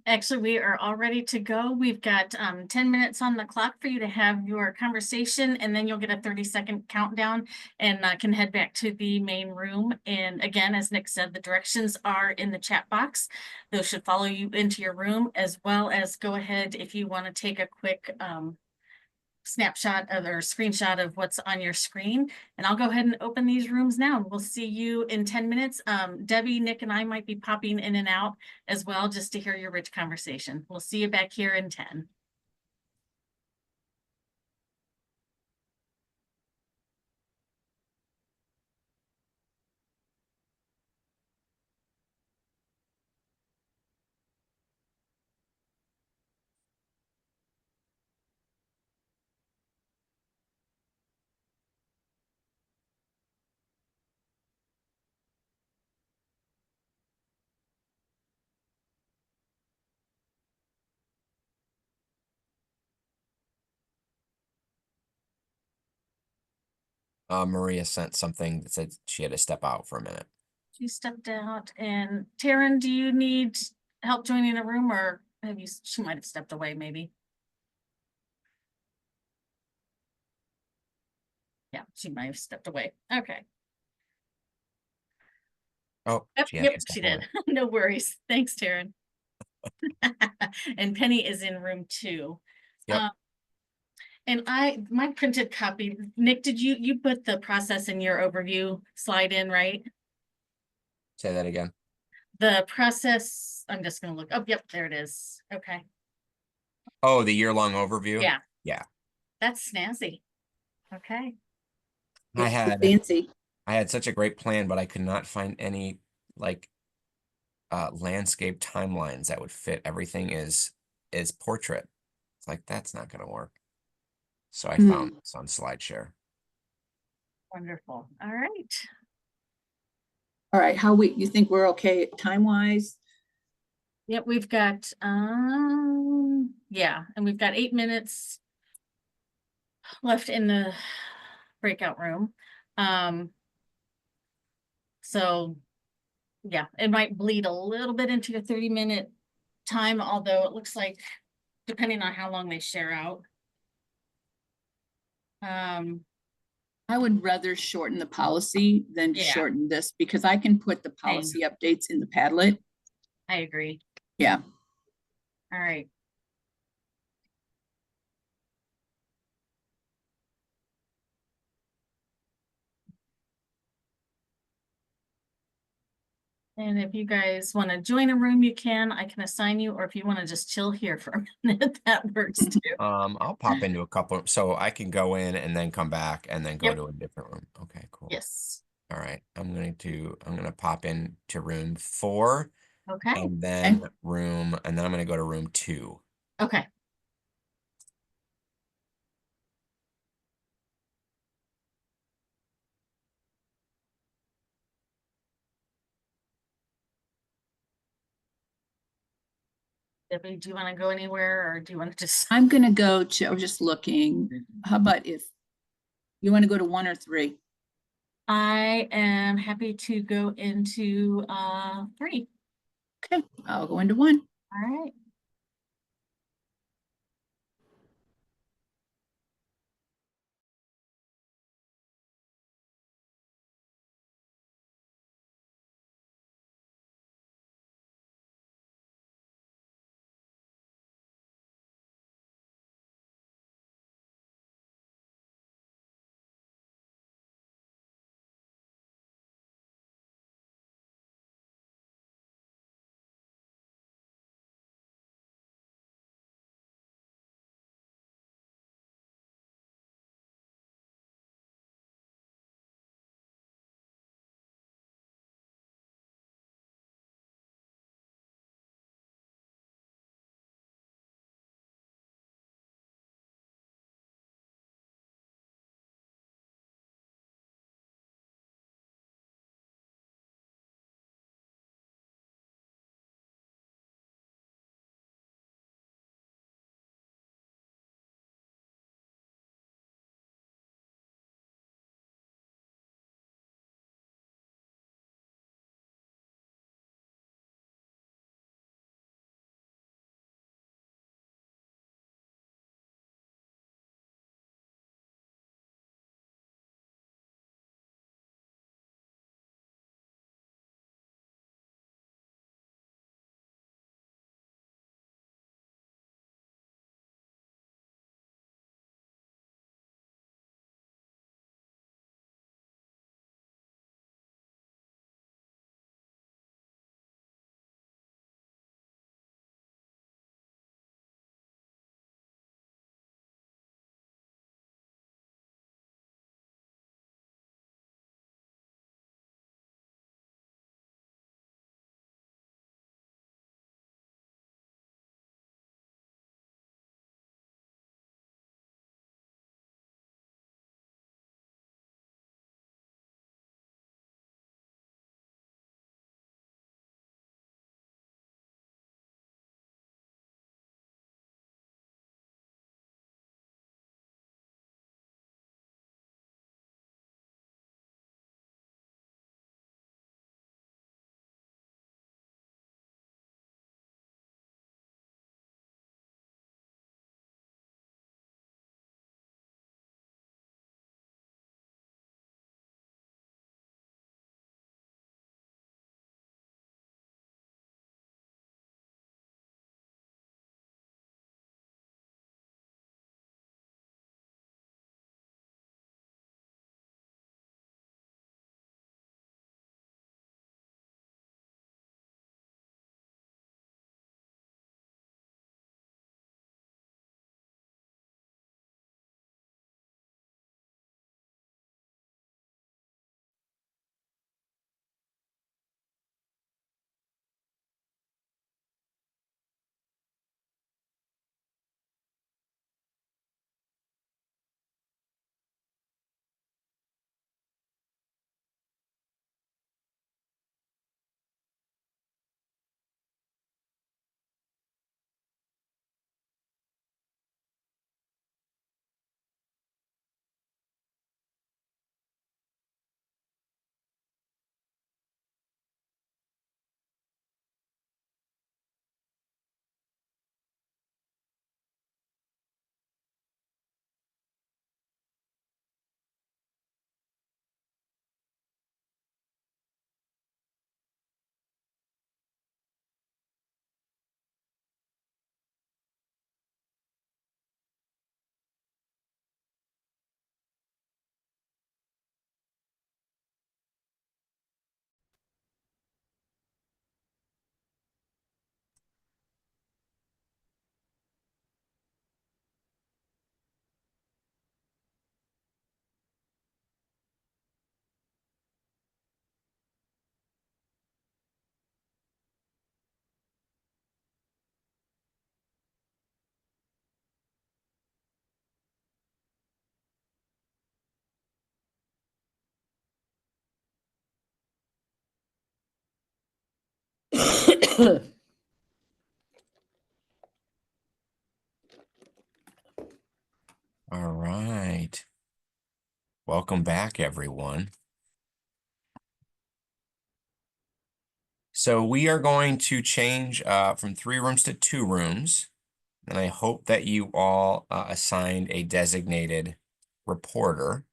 S2: Actually, we are all ready to go. We've got 10 minutes on the clock for you to have your conversation, and then you'll get a 30-second countdown and can head back to the main room. And again, as Nick said, the directions are in the chat box. Those should follow you into your room, as well as go ahead if you want to take a quick snapshot of or screenshot of what's on your screen. And I'll go ahead and open these rooms now. We'll see you in 10 minutes. Debbie, Nick, and I might be popping in and out as well, just to hear your rich conversation. We'll see you back here in 10.
S4: Maria sent something that said she had to step out for a minute.
S2: She stepped out. And Taryn, do you need help joining a room, or have you? She might have stepped away, maybe. Yeah, she might have stepped away. Okay.
S4: Oh,
S2: Yep,
S4: she has
S2: yep,
S4: to step
S2: she
S4: away.
S2: did. No worries. Thanks, Taryn. And Penny is in room 2.
S4: Yep.
S2: And my printed copy, Nick, did you put the process in your overview slide in, right?
S4: Say that again.
S2: The process, I'm just gonna look. Oh, yep, there it is. Okay.
S4: Oh, the year-long overview?
S2: Yeah.
S4: Yeah.
S2: That's snazzy. Okay.
S4: I had
S1: Fancy.
S4: such a great plan, but I could not find any landscape timelines that would fit. Everything is portrait. It's like, that's not gonna work. So I found this on SlideShare.
S2: Wonderful. All right.
S1: All right, you think we're okay time-wise?
S2: Yep, we've got, yeah, and we've got 8 minutes left in the breakout room. So, yeah, it might bleed a little bit into your 30-minute time, although it looks like, depending on how long they share out.
S1: I would rather shorten the policy than
S2: Yeah.
S1: shorten this because I can put the policy updates in the Padlet.
S2: I agree.
S1: Yeah.
S2: All right. And if you guys want to join a room, you can. I can assign you, or if you want to just chill here for a minute, that works too.
S4: I'll pop into a couple, so I can go in and then come back and then go
S2: Yep.
S4: to a different room. Okay, cool.
S2: Yes.
S4: All right, I'm gonna pop in to room 4
S2: Okay.
S4: and then and then I'm gonna go to room 2.
S2: Okay. Debbie, do you want to go anywhere or do you want to just?
S1: I'm gonna go to, I was just looking, how about if you want to go to 1 or 3?
S2: I am happy to go into 3.
S1: Okay, I'll go into 1.
S2: All right.
S4: All right. Welcome back, everyone. So we are going to change from 3 rooms to 2 rooms. And I hope that you all assigned a designated reporter.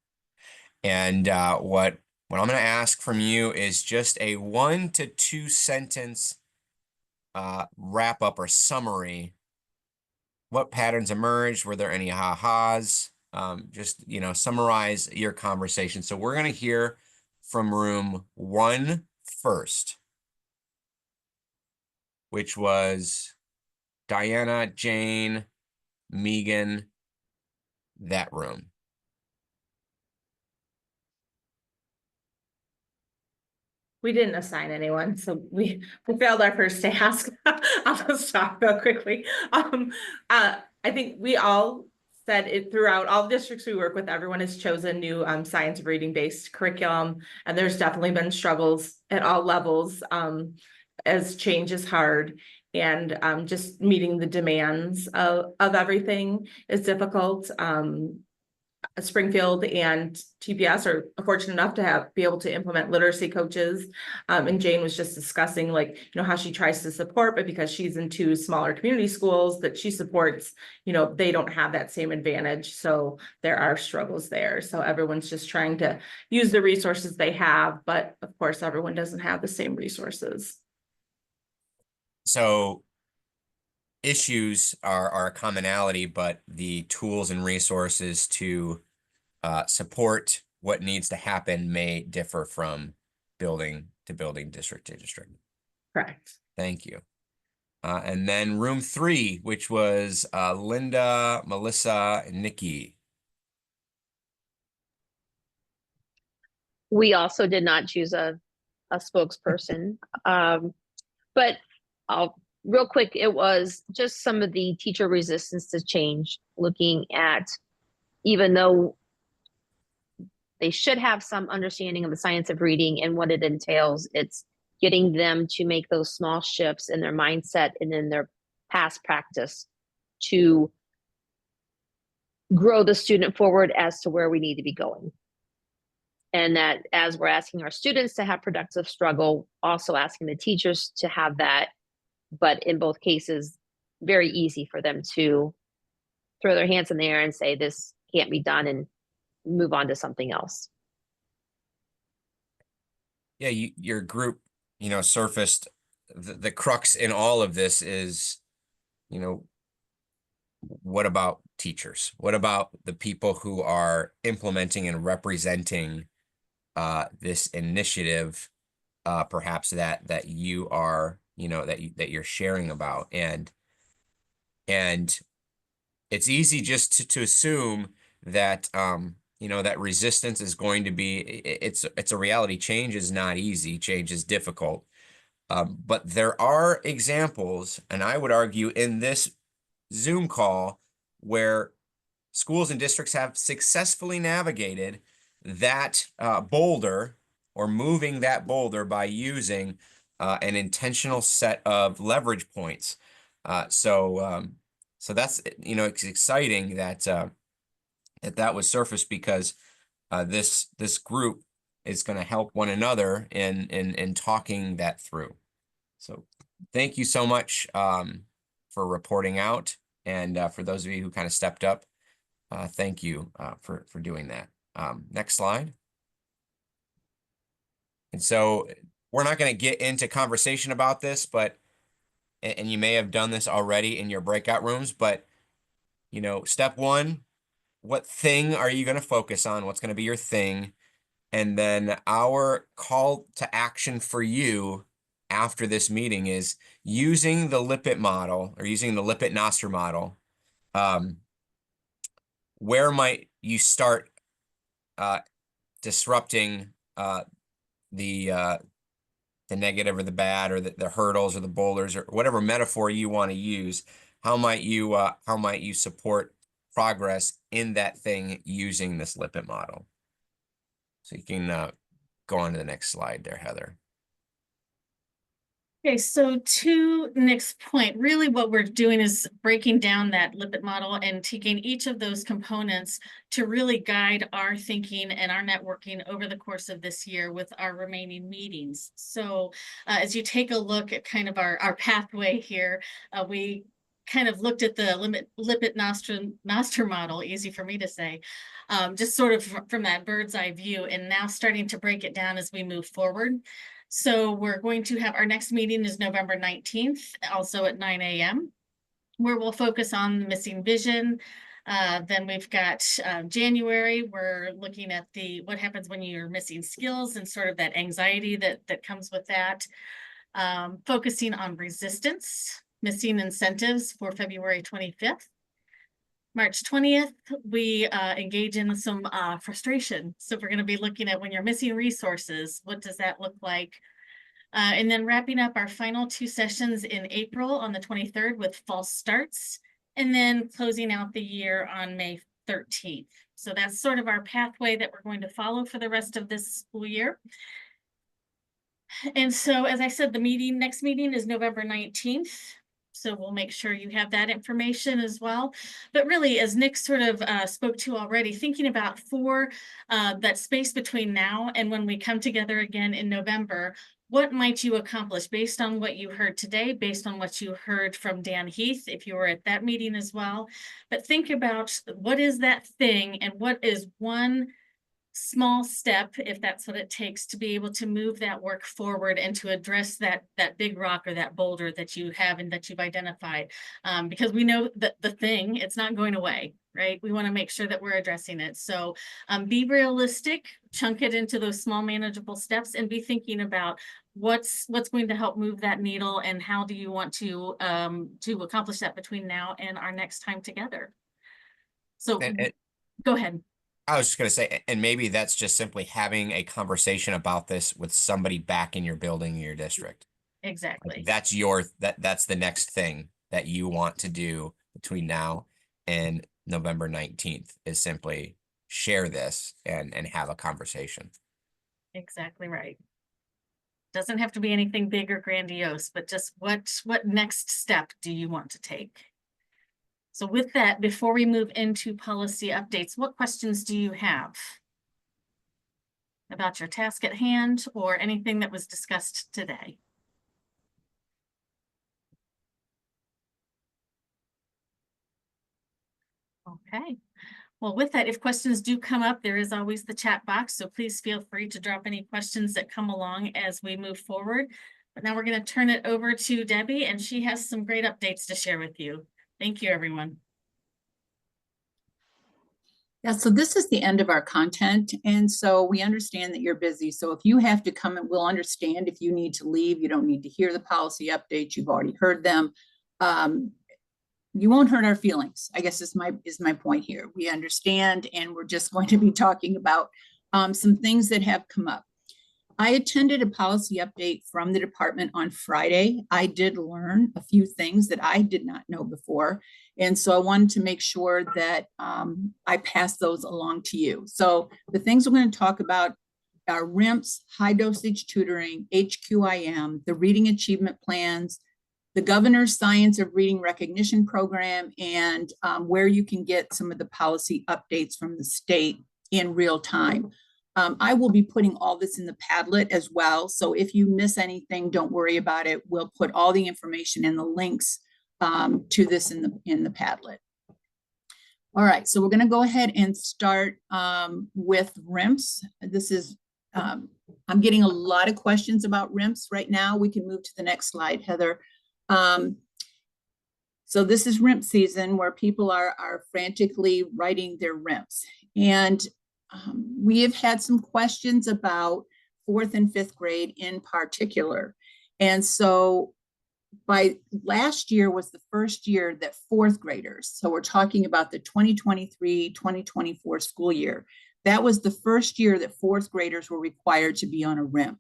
S4: And what I'm going to ask from you is just a 1 to 2 sentence wrap up or summary. What patterns emerged? Were there any ha-has? Just, summarize your conversation. So we're going to hear from room 1 first, which was Diana, Jane, Megan, that room.
S9: We didn't assign anyone, so we failed our first task. I'll just talk real quickly. I think we all said it throughout all the districts we work with, everyone has chosen new science of reading based curriculum, and there's definitely been struggles at all levels as change is hard, and just meeting the demands of everything is difficult. Springfield and TPS are fortunate enough to be able to implement literacy coaches. And Jane was just discussing how she tries to support, but because she's in 2 smaller community schools that she supports, they don't have that same advantage. So there are struggles there. So everyone's just trying to use the resources they have, but of course, everyone doesn't have the same resources.
S4: So issues are a commonality, but the tools and resources to support what needs to happen may differ from building to building, district to district.
S9: Correct.
S4: Thank you. And then room 3, which was Linda, Melissa, and Nikki.
S10: We also did not choose a spokesperson, but real quick, it was just some of the teacher resistance to change, looking at, even though they should have some understanding of the science of reading and what it entails, it's getting them to make those small shifts in their mindset and in their past practice to grow the student forward as to where we need to be going. And that as we're asking our students to have productive struggle, also asking the teachers to have that, but in both cases, very easy for them to throw their hands in the air and say, this can't be done, and move on to something else.
S4: Yeah, your group, surfaced the crux in all of this is, what about teachers? What about the people who are implementing and representing this initiative, perhaps that you are, that you're sharing about, and it's easy just to assume that that resistance is going to be, it's a reality. Change is not easy. Change is difficult. But there are examples, and I would argue in this Zoom call, where schools and districts have successfully navigated that boulder, or moving that boulder, by using an intentional set of leverage points. So that's, it's exciting that that was surfaced, because this group is going to help one another in talking that through. So thank you so much for reporting out, and for those of you who kind of stepped up, thank you for doing that. Next slide. And so we're not going to get into conversation about this, but and you may have done this already in your breakout rooms, but step 1, what thing are you going to focus on? What's going to be your thing? And then our call to action for you after this meeting is using the Lippitt model, or using the Lippitt-Nostr model. Where might you start disrupting the negative or the bad, or the hurdles or the boulders, or whatever metaphor you want to use? How might you support progress in that thing using this Lippitt model? So you can go on to the next slide there, Heather.
S2: Okay, so to Nick's point, really what we're doing is breaking down that lipid model and taking each of those components to really guide our thinking and our networking over the course of this year with our remaining meetings. So as you take a look at kind of our pathway here, we kind of looked at the lipid noster model, easy for me to say, just sort of from that bird's eye view, and now starting to break it down as we move forward. So we're going to have, our next meeting is November 19th, also at 9 a.m., where we'll focus on the missing vision. Then we've got January, we're looking at what happens when you're missing skills and sort of that anxiety that comes with that. Focusing on resistance, missing incentives for February 25th. March 20th, we engage in some frustration. So we're going to be looking at when you're missing resources, what does that look like? And then wrapping up our final 2 sessions in April on the 23rd with false starts, and then closing out the year on May 13th. So that's sort of our pathway that we're going to follow for the rest of this school year. And so, as I said, next meeting is November 19th. So we'll make sure you have that information as well. But really, as Nick sort of spoke to already, thinking about that space between now and when we come together again in November, what might you accomplish based on what you heard today, based on what you heard from Dan Heath, if you were at that meeting as well. But think about what is that thing and what is one small step, if that's what it takes, to be able to move that work forward and to address that big rock or that boulder that you have and that you've identified. Because we know that the thing, it's not going away, right? We want to make sure that we're addressing it. So be realistic, chunk it into those small manageable steps, and be thinking about what's going to help move that needle and how do you want to accomplish that between now and our next time together. So go ahead.
S4: I was just going to say, and maybe that's just simply having a conversation about this with somebody back in your building, in your district.
S2: Exactly.
S4: Like that's the next thing that you want to do between now and November 19th is simply share this and have a conversation.
S2: Exactly right. Doesn't have to be anything big or grandiose, but just what next step do you want to take? So with that, before we move into policy updates, what questions do you have about your task at hand or anything that was discussed today? Okay. Well, with that, if questions do come up, there is always the chat box, so please feel free to drop any questions that come along as we move forward. But now we're going to turn it over to Debbie, and she has some great updates to share with you. Thank you, everyone.
S1: Yeah, so this is the end of our content. And so we understand that you're busy. So if you have to come, we'll understand if you need to leave. You don't need to hear the policy updates. You've already heard them. You won't hurt our feelings, I guess is my point here. We understand, and we're just going to be talking about some things that have come up. I attended a policy update from the department on Friday. I did learn a few things that I did not know before. And so I wanted to make sure that I pass those along to you. So the things we're going to talk about are RIMPS, high dosage tutoring, HQIM, the reading achievement plans, the Governor's Science of Reading Recognition Program, and where you can get some of the policy updates from the state in real time. I will be putting all this in the Padlet as well. So if you miss anything, don't worry about it. We'll put all the information and the links to this in the Padlet. All right, so we're going to go ahead and start with RIMPS. This is, I'm getting a lot of questions about RIMPS right now. We can move to the next slide, Heather. So this is RIMPS season where people are frantically writing their RIMPS. And we have had some questions about 4th and 5th grade in particular. And so by last year was the first year that 4th graders, so we're talking about the 2023-2024 school year, that was the first year that 4th graders were required to be on a RIMP.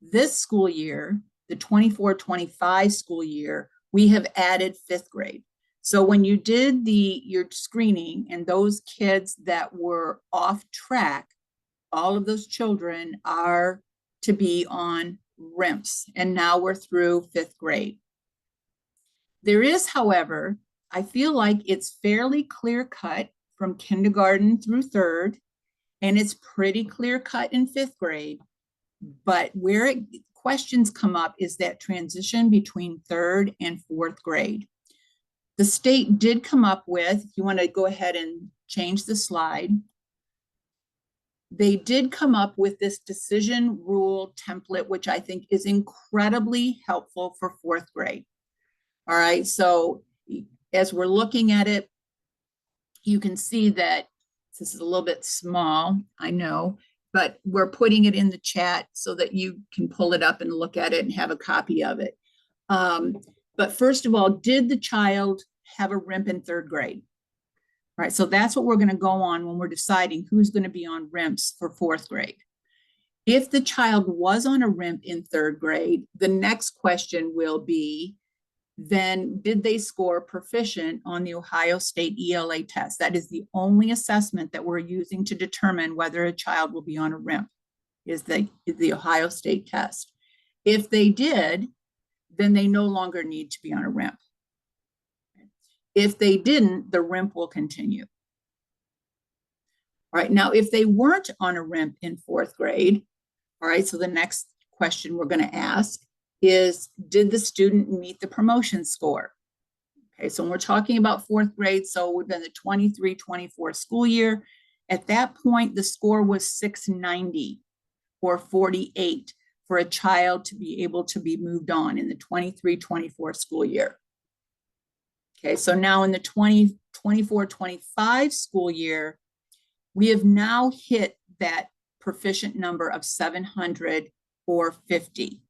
S1: This school year, the 24-25 school year, we have added 5th grade. So when you did your screening and those kids that were off track, all of those children are to be on RIMS, and now we're through 5th grade. There is, however, I feel like it's fairly clear cut from kindergarten through 3rd, and it's pretty clear cut in 5th grade. But where questions come up is that transition between 3rd and 4th grade. The state did come up with, if you want to go ahead and change the slide, they did come up with this decision rule template, which I think is incredibly helpful for 4th grade. All right, so as we're looking at it, you can see that this is a little bit small, I know, but we're putting it in the chat so that you can pull it up and look at it and have a copy of it. But first of all, did the child have a RIMP in 3rd grade? All right, so that's what we're going to go on when we're deciding who's going to be on RIMPs for 4th grade. If the child was on a RIMP in 3rd grade, the next question will be, then did they score proficient on the Ohio State ELA test? That is the only assessment that we're using to determine whether a child will be on a RIMP, is the Ohio State test. If they did, then they no longer need to be on a RIMP. If they didn't, the RIMP will continue. All right, now if they weren't on a RIMP in 4th grade, all right, so the next question we're going to ask is, did the student meet the promotion score? Okay, so when we're talking about 4th grade, so it would have been the 23-24 school year. At that point, the score was 690 or 48 for a child to be able to be moved on in the 23-24 school year. Okay, so now in the 24-25 school year, we have now hit that proficient number of 700 or 50.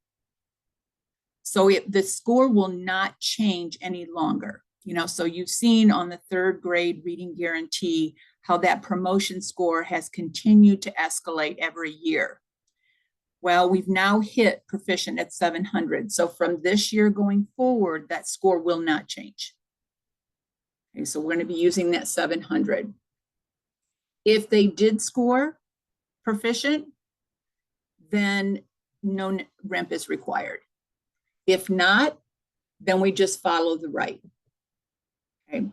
S1: So the score will not change any longer. You know, so you've seen on the 3rd grade reading guarantee how that promotion score has continued to escalate every year. Well, we've now hit proficient at 700. So from this year going forward, that score will not change. Okay, so we're going to be using that 700. If they did score proficient, then no RIMP is required. If not, then we just follow the right. Okay.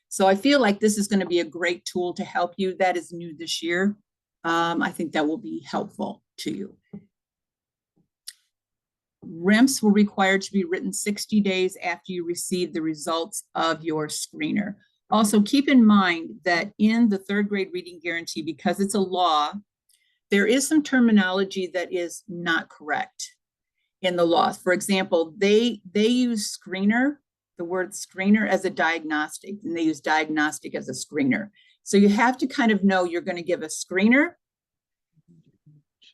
S1: So I feel like this is going to be a great tool to help you. That is new this year. I think that will be helpful to you. RIMPs were required to be written 60 days after you receive the results of your screener. Also, keep in mind that in the 3rd grade reading guarantee, because it's a law, there is some terminology that is not correct in the law. For example, they use screener, the word screener, as a diagnostic, and they use diagnostic as a screener. So you have to kind of know you're going to give a screener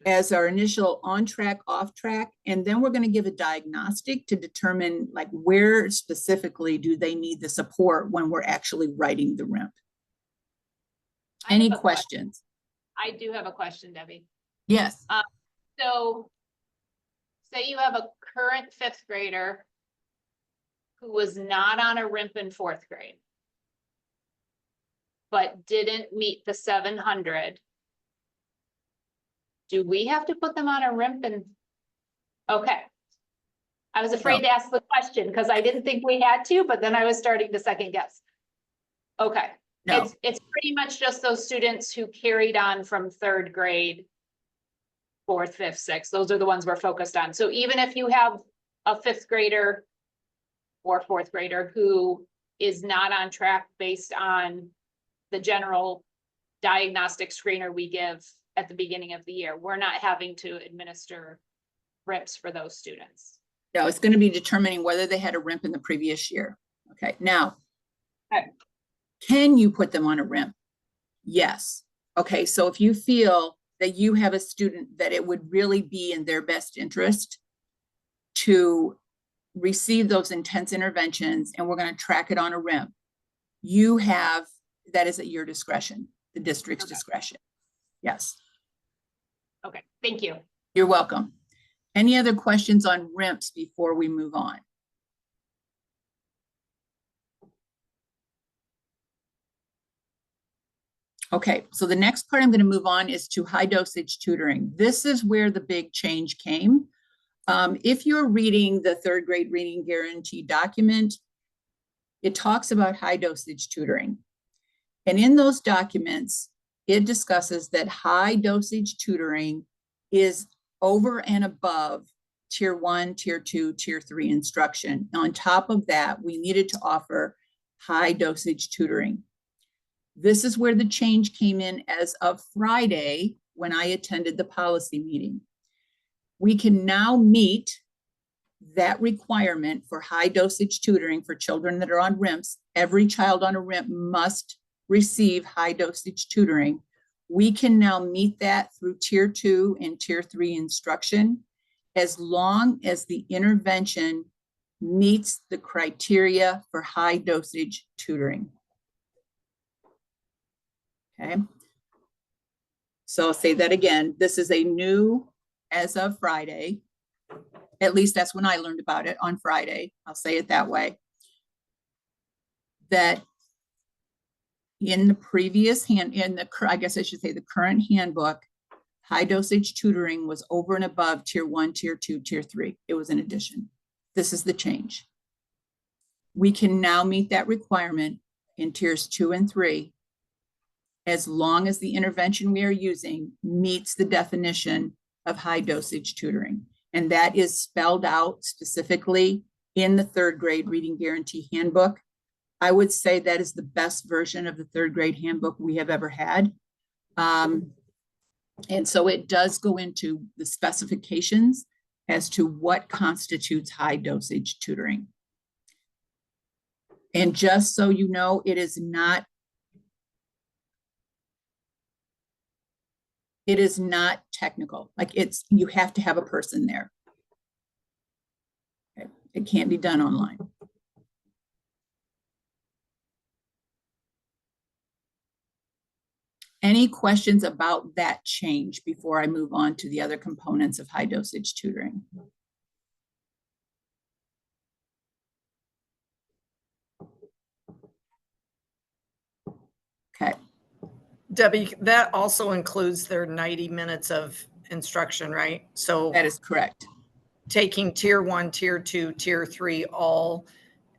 S1: as our initial on track, off track, and then we're going to give a diagnostic to determine like where specifically do they need the support when we're actually writing the RIMP. Any questions?
S11: I do have a question, Debbie.
S1: Yes.
S11: So say you have a current 5th grader who was not on a RIMP in 4th grade, but didn't meet the 700. Do we have to put them on a RIMP? And okay. I was afraid to ask the question because I didn't think we had to, but then I was starting to second guess. Okay.
S1: No.
S11: It's pretty much just those students who carried on from 3rd grade, 4th, 5th, 6th. Those are the ones we're focused on. So even if you have a 5th grader or 4th grader who is not on track based on the general diagnostic screener we give at the beginning of the year, we're not having to administer RIMPs for those students.
S1: No, it's going to be determining whether they had a RIMP in the previous year. Okay, now, can you put them on a RIMP? Yes. Okay, so if you feel that you have a student that it would really be in their best interest to receive those intense interventions and we're going to track it on a RIMP, you have, that is at your discretion, the district's discretion. Yes.
S11: Okay, thank you.
S1: You're welcome. Any other questions on RIMPs before we move on? Okay, so the next part I'm going to move on is to high dosage tutoring. This is where the big change came. If you're reading the third grade reading guarantee document, it talks about high dosage tutoring. And in those documents, it discusses that high dosage tutoring is over and above tier 1, tier 2, tier 3 instruction. On top of that, we needed to offer high dosage tutoring. This is where the change came in as of Friday when I attended the policy meeting. We can now meet that requirement for high dosage tutoring for children that are on RIMS. Every child on a RIMP must receive high dosage tutoring. We can now meet that through tier 2 and tier 3 instruction, as long as the intervention meets the criteria for high dosage tutoring. Okay. So I'll say that again. This is a new, as of Friday, at least that's when I learned about it, on Friday. I'll say it that way. That in the previous I guess I should say the current handbook, high dosage tutoring was over and above tier 1, tier 2, tier 3. It was an addition. This is the change. We can now meet that requirement in tiers 2 and 3 as long as the intervention we are using meets the definition of high dosage tutoring. And that is spelled out specifically in the third grade reading guarantee handbook. I would say that is the best version of the third grade handbook we have ever had. And so it does go into the specifications as to what constitutes high dosage tutoring. And just so you know, it is not technical. Like you have to have a person there. Okay. It can't be done online. Any questions about that change before I move on to the other components of high dosage tutoring? Okay.
S12: Debbie, that also includes their 90 minutes of instruction, right? So
S1: That is correct.
S12: taking tier 1, tier 2, tier 3, all,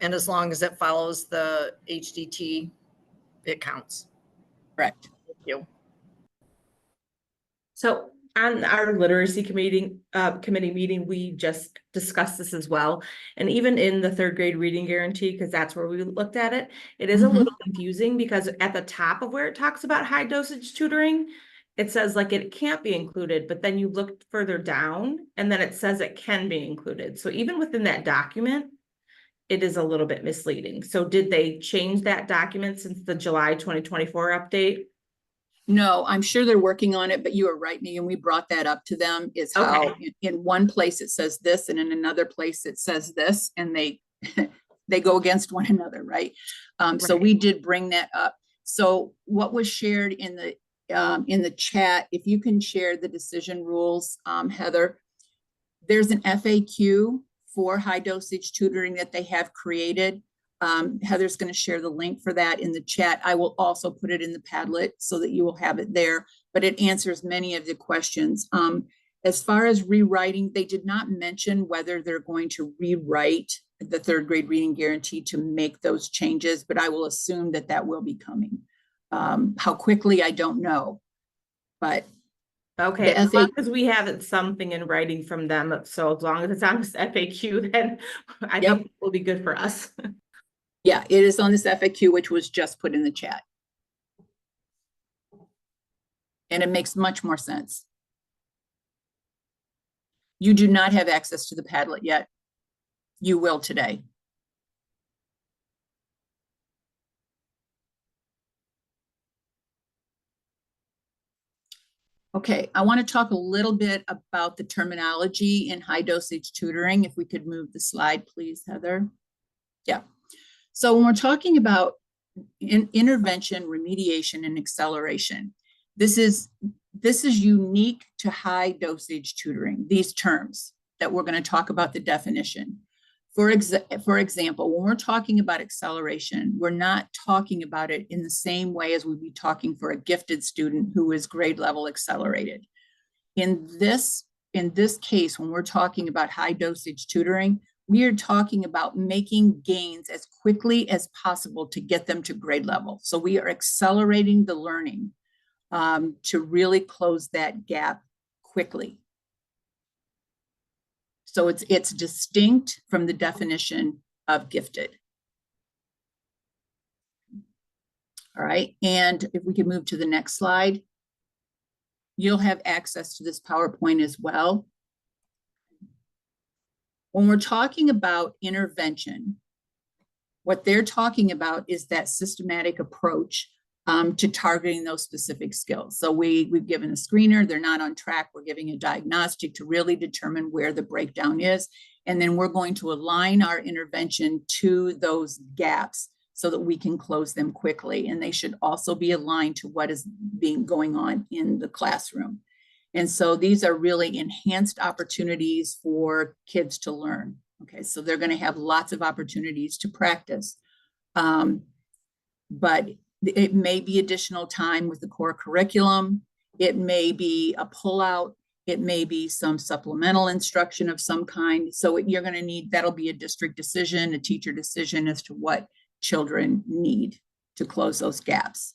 S12: and as long as it follows the HDT, it counts.
S1: Correct.
S12: Thank you.
S9: So on our literacy committee meeting, we just discussed this as well. And even in the third grade reading guarantee, because that's where we looked at it, it is a little confusing because at the top of where it talks about high dosage tutoring, it says like it can't be included, but then you look further down and then it says it can be included. So even within that document, it is a little bit misleading. So did they change that document since the July 2024 update?
S1: No, I'm sure they're working on it, but you are right, and we brought that up to them, is how in one place it says this and in another place it says this, and they go against one another, right? So we did bring that up. So what was shared in the chat, if you can share the decision rules, Heather, there's an FAQ for high dosage tutoring that they have created. Heather's going to share the link for that in the chat. I will also put it in the Padlet so that you will have it there, but it answers many of the questions. As far as rewriting, they did not mention whether they're going to rewrite the third grade reading guarantee to make those changes, but I will assume that that will be coming. How quickly, I don't know, but
S9: okay, as long as we have something in writing from them, so as long as it's on this FAQ, then I think it will be good for us.
S1: Yeah, it is on this FAQ, which was just put in the chat. And it makes much more sense. You do not have access to the Padlet yet. You will today. Okay, I want to talk a little bit about the terminology in high dosage tutoring. If we could move the slide, please, Heather. Yeah. So when we're talking about intervention, remediation, and acceleration, this is unique to high dosage tutoring, these terms that we're going to talk about the definition. For example, when we're talking about acceleration, we're not talking about it in the same way as we'd be talking for a gifted student who is grade level accelerated. In this case, when we're talking about high dosage tutoring, we are talking about making gains as quickly as possible to get them to grade level. So we are accelerating the learning to really close that gap quickly. So it's distinct from the definition of gifted. All right, and if we can move to the next slide, you'll have access to this PowerPoint as well. When we're talking about intervention, what they're talking about is that systematic approach to targeting those specific skills. So we've given a screener, they're not on track, we're giving a diagnostic to really determine where the breakdown is. And then we're going to align our intervention to those gaps so that we can close them quickly. And they should also be aligned to what is going on in the classroom. And so these are really enhanced opportunities for kids to learn. Okay, so they're going to have lots of opportunities to practice. But it may be additional time with the core curriculum. It may be a pullout. It may be some supplemental instruction of some kind. So you're going to need, that'll be a district decision, a teacher decision as to what children need to close those gaps.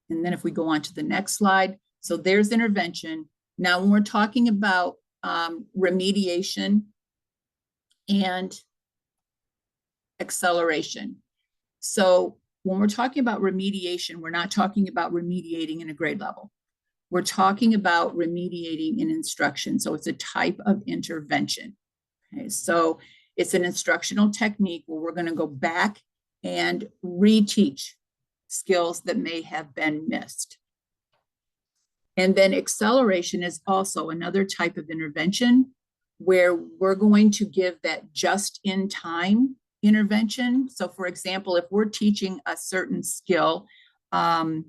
S1: And then if we go on to the next slide, so there's intervention. Now, when we're talking about remediation and acceleration. So when we're talking about remediation, we're not talking about remediating in a grade level. We're talking about remediating in instruction. So it's a type of intervention. Okay, so it's an instructional technique where we're going to go back and reteach skills that may have been missed. And then acceleration is also another type of intervention where we're going to give that just-in-time intervention. So for example, if we're teaching a certain skill, we're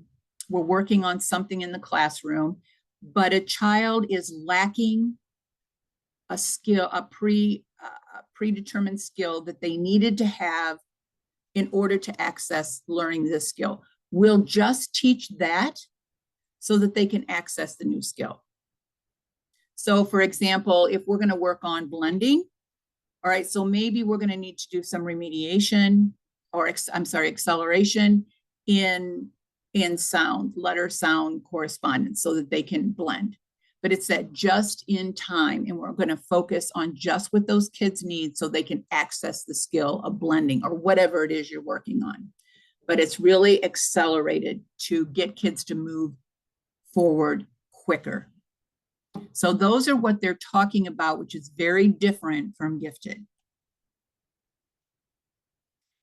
S1: working on something in the classroom, but a child is lacking a skill, a predetermined skill that they needed to have in order to access learning this skill. We'll just teach that so that they can access the new skill. So for example, if we're going to work on blending, all right, so maybe we're going to need to do some remediation or acceleration in sound, letter sound correspondence so that they can blend. But it's that just in time, and we're going to focus on just what those kids need so they can access the skill of blending or whatever it is you're working on. But it's really accelerated to get kids to move forward quicker. So those are what they're talking about, which is very different from gifted.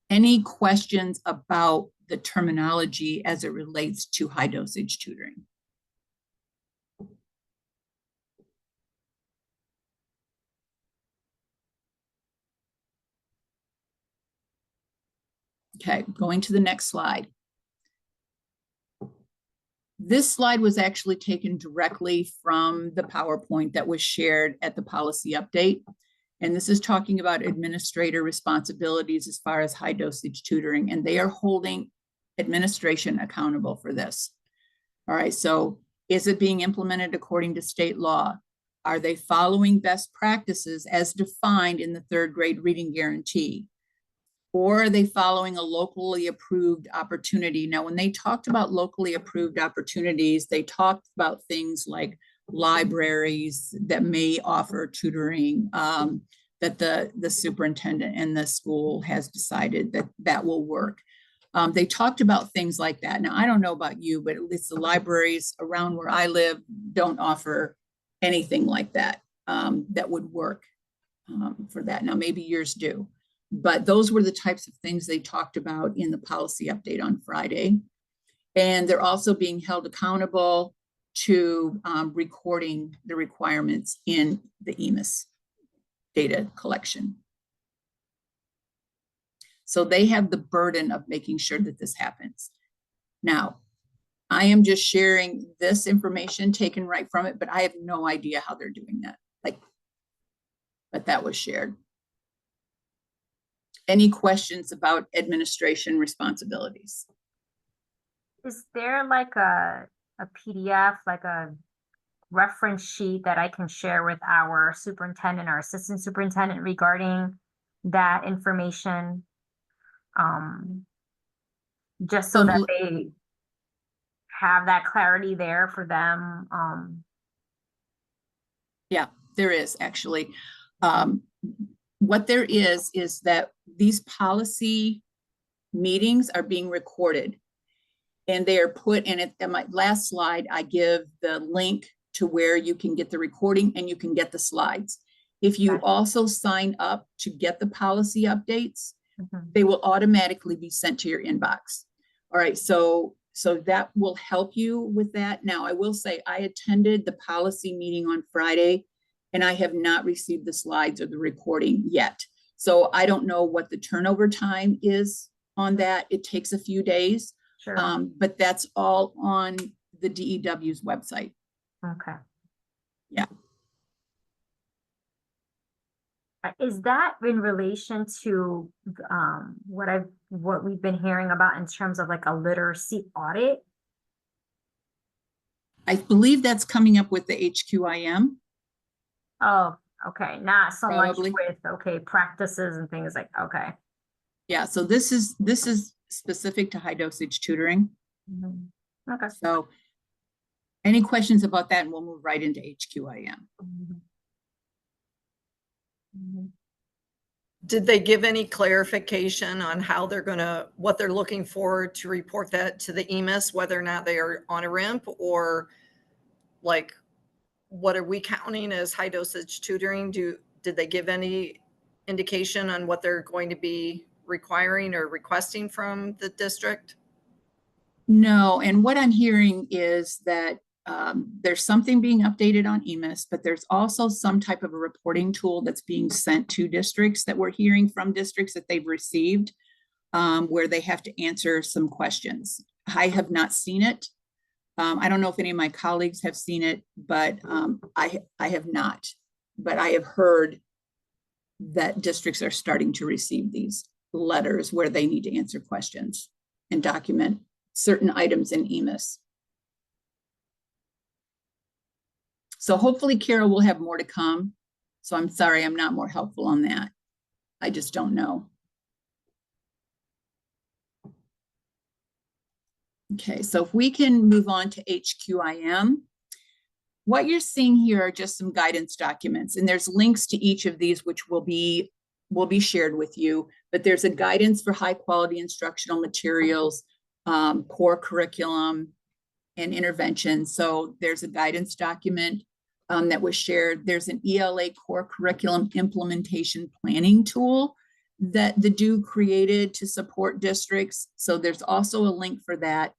S1: Any questions about the terminology as it relates to high dosage tutoring? Okay, going to the next slide. This slide was actually taken directly from the PowerPoint that was shared at the policy update. And this is talking about administrator responsibilities as far as high dosage tutoring, and they are holding administration accountable for this. All right, so is it being implemented according to state law? Are they following best practices as defined in the third grade reading guarantee? Or are they following a locally approved opportunity? Now, when they talked about locally approved opportunities, they talked about things like libraries that may offer tutoring, that the superintendent and the school has decided that will work. They talked about things like that. Now, I don't know about you, but at least the libraries around where I live don't offer anything like that that would work for that. Now, maybe yours do. But those were the types of things they talked about in the policy update on Friday. And they're also being held accountable to recording the requirements in the EMIS data collection. So they have the burden of making sure that this happens. Now, I am just sharing this information taken right from it, but I have no idea how they're doing that. But that was shared. Any questions about administration responsibilities?
S7: Is there like a PDF, like a reference sheet that I can share with our superintendent or assistant superintendent regarding that information? Just so
S1: So
S7: that
S1: l-
S7: they have that clarity there for them.
S1: Yeah, there is actually. What there is that these policy meetings are being recorded. And they are put in it. At my last slide, I give the link to where you can get the recording and you can get the slides. If you
S7: Gotcha.
S1: also sign up to get the policy updates,
S7: Mhm.
S1: they will automatically be sent to your inbox. All right, so that will help you with that. Now, I will say I attended the policy meeting on Friday and I have not received the slides or the recording yet. So I don't know what the turnover time is on that. It takes a few days.
S7: Sure.
S1: But that's all on the DEW's website.
S7: Okay.
S1: Yeah.
S7: Is that in relation to what we've been hearing about in terms of like a literacy audit?
S1: I believe that's coming up with the HQIM.
S7: Oh, okay. Not so much
S1: Probably.
S7: with practices and things like
S1: Yeah, so this is specific to high dosage tutoring.
S7: Mhm. Okay.
S1: So any questions about that, and we'll move right into HQIM.
S7: Mhm. Mhm.
S12: Did they give any clarification on how they're gonna, what they're looking for to report that to the EMIS, whether or not they are on a RIMP, or like, what are we counting as high dosage tutoring? Did they give any indication on what they're going to be requiring or requesting from the district?
S1: No, and what I'm hearing is that there's something being updated on EMIS, but there's also some type of a reporting tool that's being sent to districts that we're hearing from districts that they've received, where they have to answer some questions. I have not seen it. I don't know if any of my colleagues have seen it, but I have not. But I have heard that districts are starting to receive these letters where they need to answer questions and document certain items in EMIS. So hopefully Carol will have more to come. So I'm sorry, I'm not more helpful on that. I just don't know. Okay, so if we can move on to HQIM. What you're seeing here are just some guidance documents, and there's links to each of these which will be shared with you, but there's a guidance for high quality instructional materials, core curriculum, and intervention. So there's a guidance document that was shared. There's an ELA core curriculum implementation planning tool that the DO created to support districts. So there's also a link for that.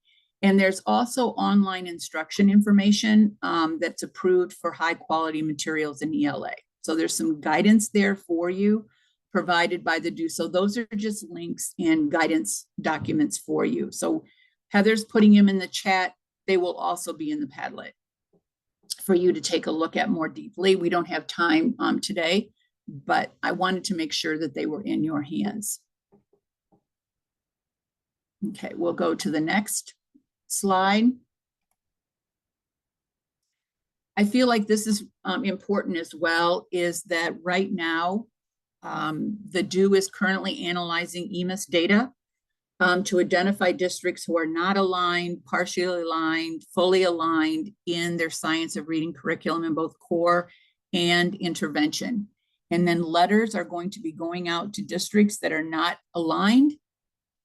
S1: And there's also online instruction information that's approved for high quality materials in ELA. So there's some guidance there for you provided by the DO. So those are just links and guidance documents for you. So Heather's putting them in the chat. They will also be in the Padlet for you to take a look at more deeply. We don't have time today, but I wanted to make sure that they were in your hands. Okay, we'll go to the next slide. I feel like this is important as well, is that right now, the DO is currently analyzing EMIS data to identify districts who are not aligned, partially aligned, fully aligned in their science of reading curriculum in both core and intervention. And then letters are going to be going out to districts that are not aligned.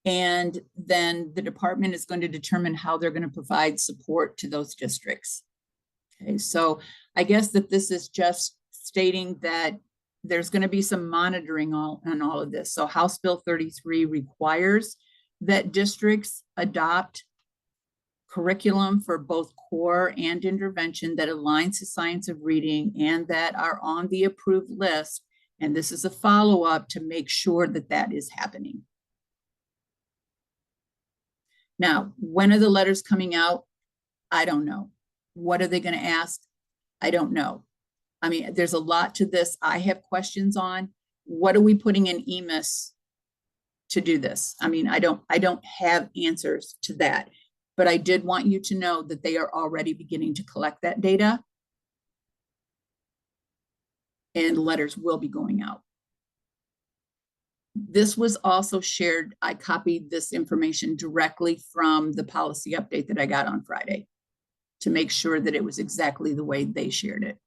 S1: And then the department is going to determine how they're going to provide support to those districts. Okay, so I guess that this is just stating that there's going to be some monitoring on all of this. So House Bill 33 requires that districts adopt curriculum for both core and intervention that aligns to science of reading and that are on the approved list. And this is a follow-up to make sure that that is happening. Now, when are the letters coming out? I don't know. What are they going to ask? I don't know. I mean, there's a lot to this I have questions on. What are we putting in EMIS to do this. I mean, I don't have answers to that, but I did want you to know that they are already beginning to collect that data. And letters will be going out. This was also shared. I copied this information directly from the policy update that I got on Friday to make sure that it was exactly the way they shared it.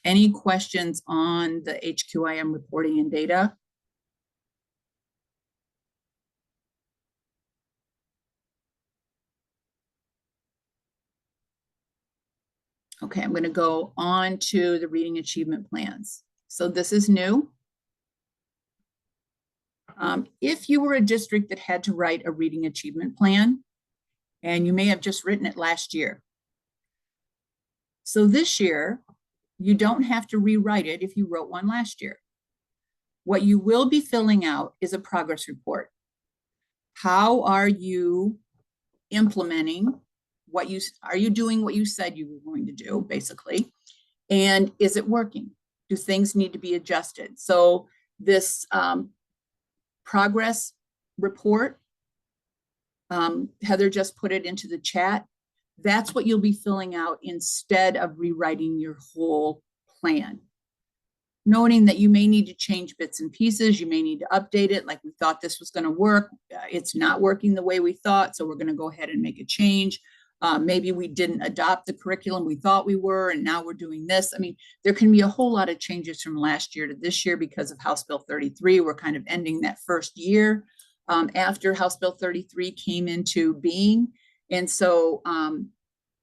S1: Any questions on the HQIM reporting and data? Okay, I'm going to go on to the reading achievement plans. So this is new. If you were a district that had to write a reading achievement plan, and you may have just written it last year. So this year, you don't have to rewrite it if you wrote one last year. What you will be filling out is a progress report. How are you implementing are you doing what you said you were going to do, basically? And is it working? Do things need to be adjusted? So this progress report, Heather just put it into the chat. That's what you'll be filling out instead of rewriting your whole plan. Noting that you may need to change bits and pieces, you may need to update it, like we thought this was going to work. It's not working the way we thought, so we're going to go ahead and make a change. Maybe we didn't adopt the curriculum we thought we were, and now we're doing this. I mean, there can be a whole lot of changes from last year to this year because of House Bill 33. We're kind of ending that first year after House Bill 33 came into being. And so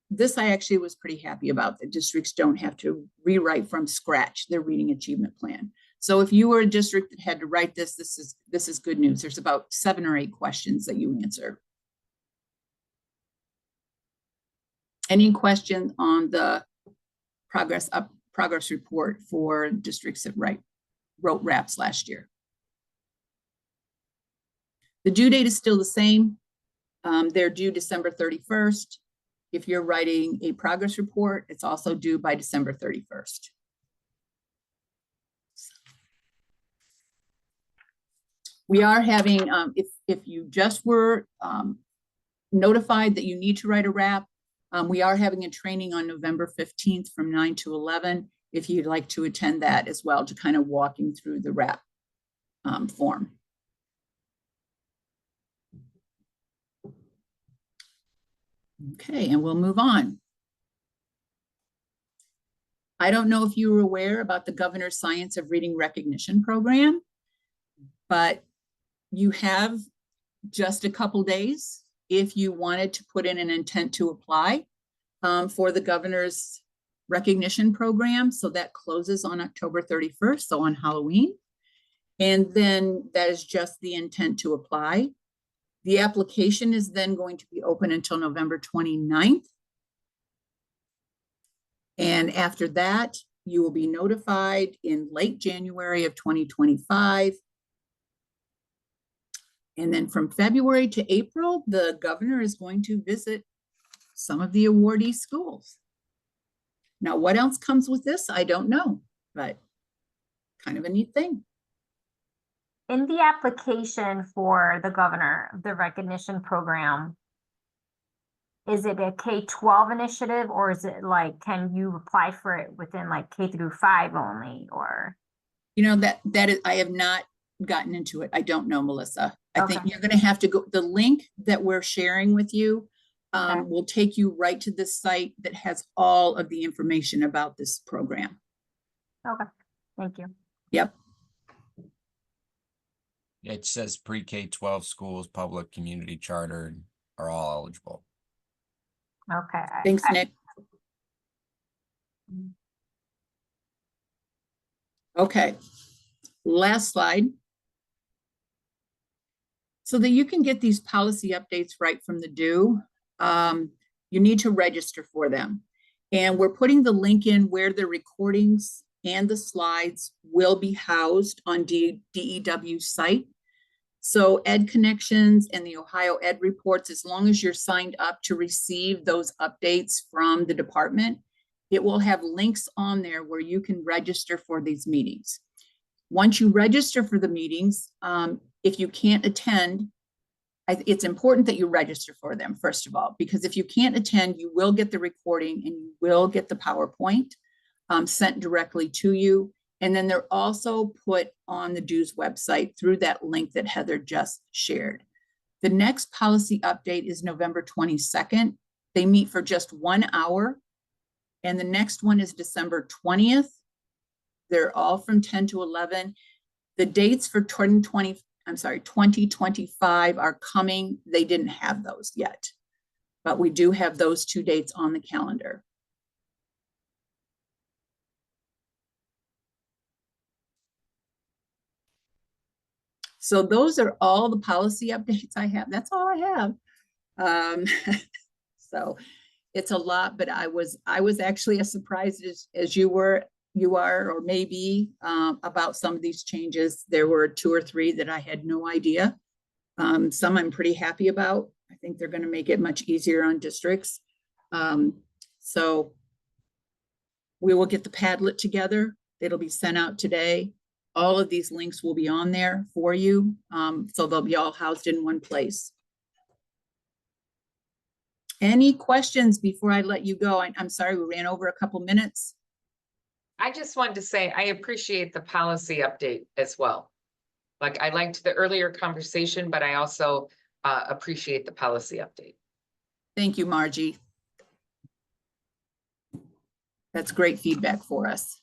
S1: this I actually was pretty happy about. The districts don't have to rewrite from scratch their reading achievement plan. So if you were a district that had to write this, this is good news. There's about 7 or 8 questions that you answer. Any questions on the progress report for districts that wrote RAPs last year? The due date is still the same. They're due December 31st. If you're writing a progress report, it's also due by December 31st. We are having, if you just were notified that you need to write a RAP, we are having a training on November 15th from 9 to 11, if you'd like to attend that as well, to kind of walking through the RAP form. Okay, and we'll move on. I don't know if you were aware about the Governor's Science of Reading Recognition program, but you have just a couple days if you wanted to put in an intent to apply for the Governor's Recognition program. So that closes on October 31st, so on Halloween. And then that is just the intent to apply. The application is then going to be open until November 29th. And after that, you will be notified in late January of 2025. And then from February to April, the governor is going to visit some of the awardee schools. Now, what else comes with this? I don't know, but kind of a neat thing.
S7: In the application for the governor, the recognition program, is it a K-12 initiative, or is it like, can you apply for it within like K-5 only, or?
S1: You know, that is, I have not gotten into it. I don't know, Melissa. I think
S7: Okay.
S1: you're going to have to go, the link that we're sharing with you will take you right to this site that has all of the information about this program.
S7: Okay, thank you.
S1: Yep.
S4: It says pre-K-12 schools, public, community chartered are all eligible.
S7: Okay.
S1: Thanks, Nick. Okay, last slide. So that you can get these policy updates right from the due, you need to register for them. And we're putting the link in where the recordings and the slides will be housed on DEW's site. So Ed Connections and the Ohio Ed Reports, as long as you're signed up to receive those updates from the department, it will have links on there where you can register for these meetings. Once you register for the meetings, if you can't attend, it's important that you register for them, first of all, because if you can't attend, you will get the recording and you will get the PowerPoint sent directly to you. And then they're also put on the DO's website through that link that Heather just shared. The next policy update is November 22nd. They meet for just 1 hour. And the next one is December 20th. They're all from 10 to 11. The dates for 2025 are coming. They didn't have those yet, but we do have those 2 dates on the calendar. So those are all the policy updates I have. That's all I have. So it's a lot, but I was actually as surprised as you are, or maybe about some of these changes. There were 2 or 3 that I had no idea. Some I'm pretty happy about. I think they're going to make it much easier on districts. So we will get the Padlet together. It'll be sent out today. All of these links will be on there for you. So they'll be all housed in one place. Any questions before I let you go? I'm sorry, we ran over a couple minutes.
S8: I just wanted to say, I appreciate the policy update as well. Like, I liked the earlier conversation, but I also appreciate the policy update.
S1: Thank you, Margie. That's great feedback for us.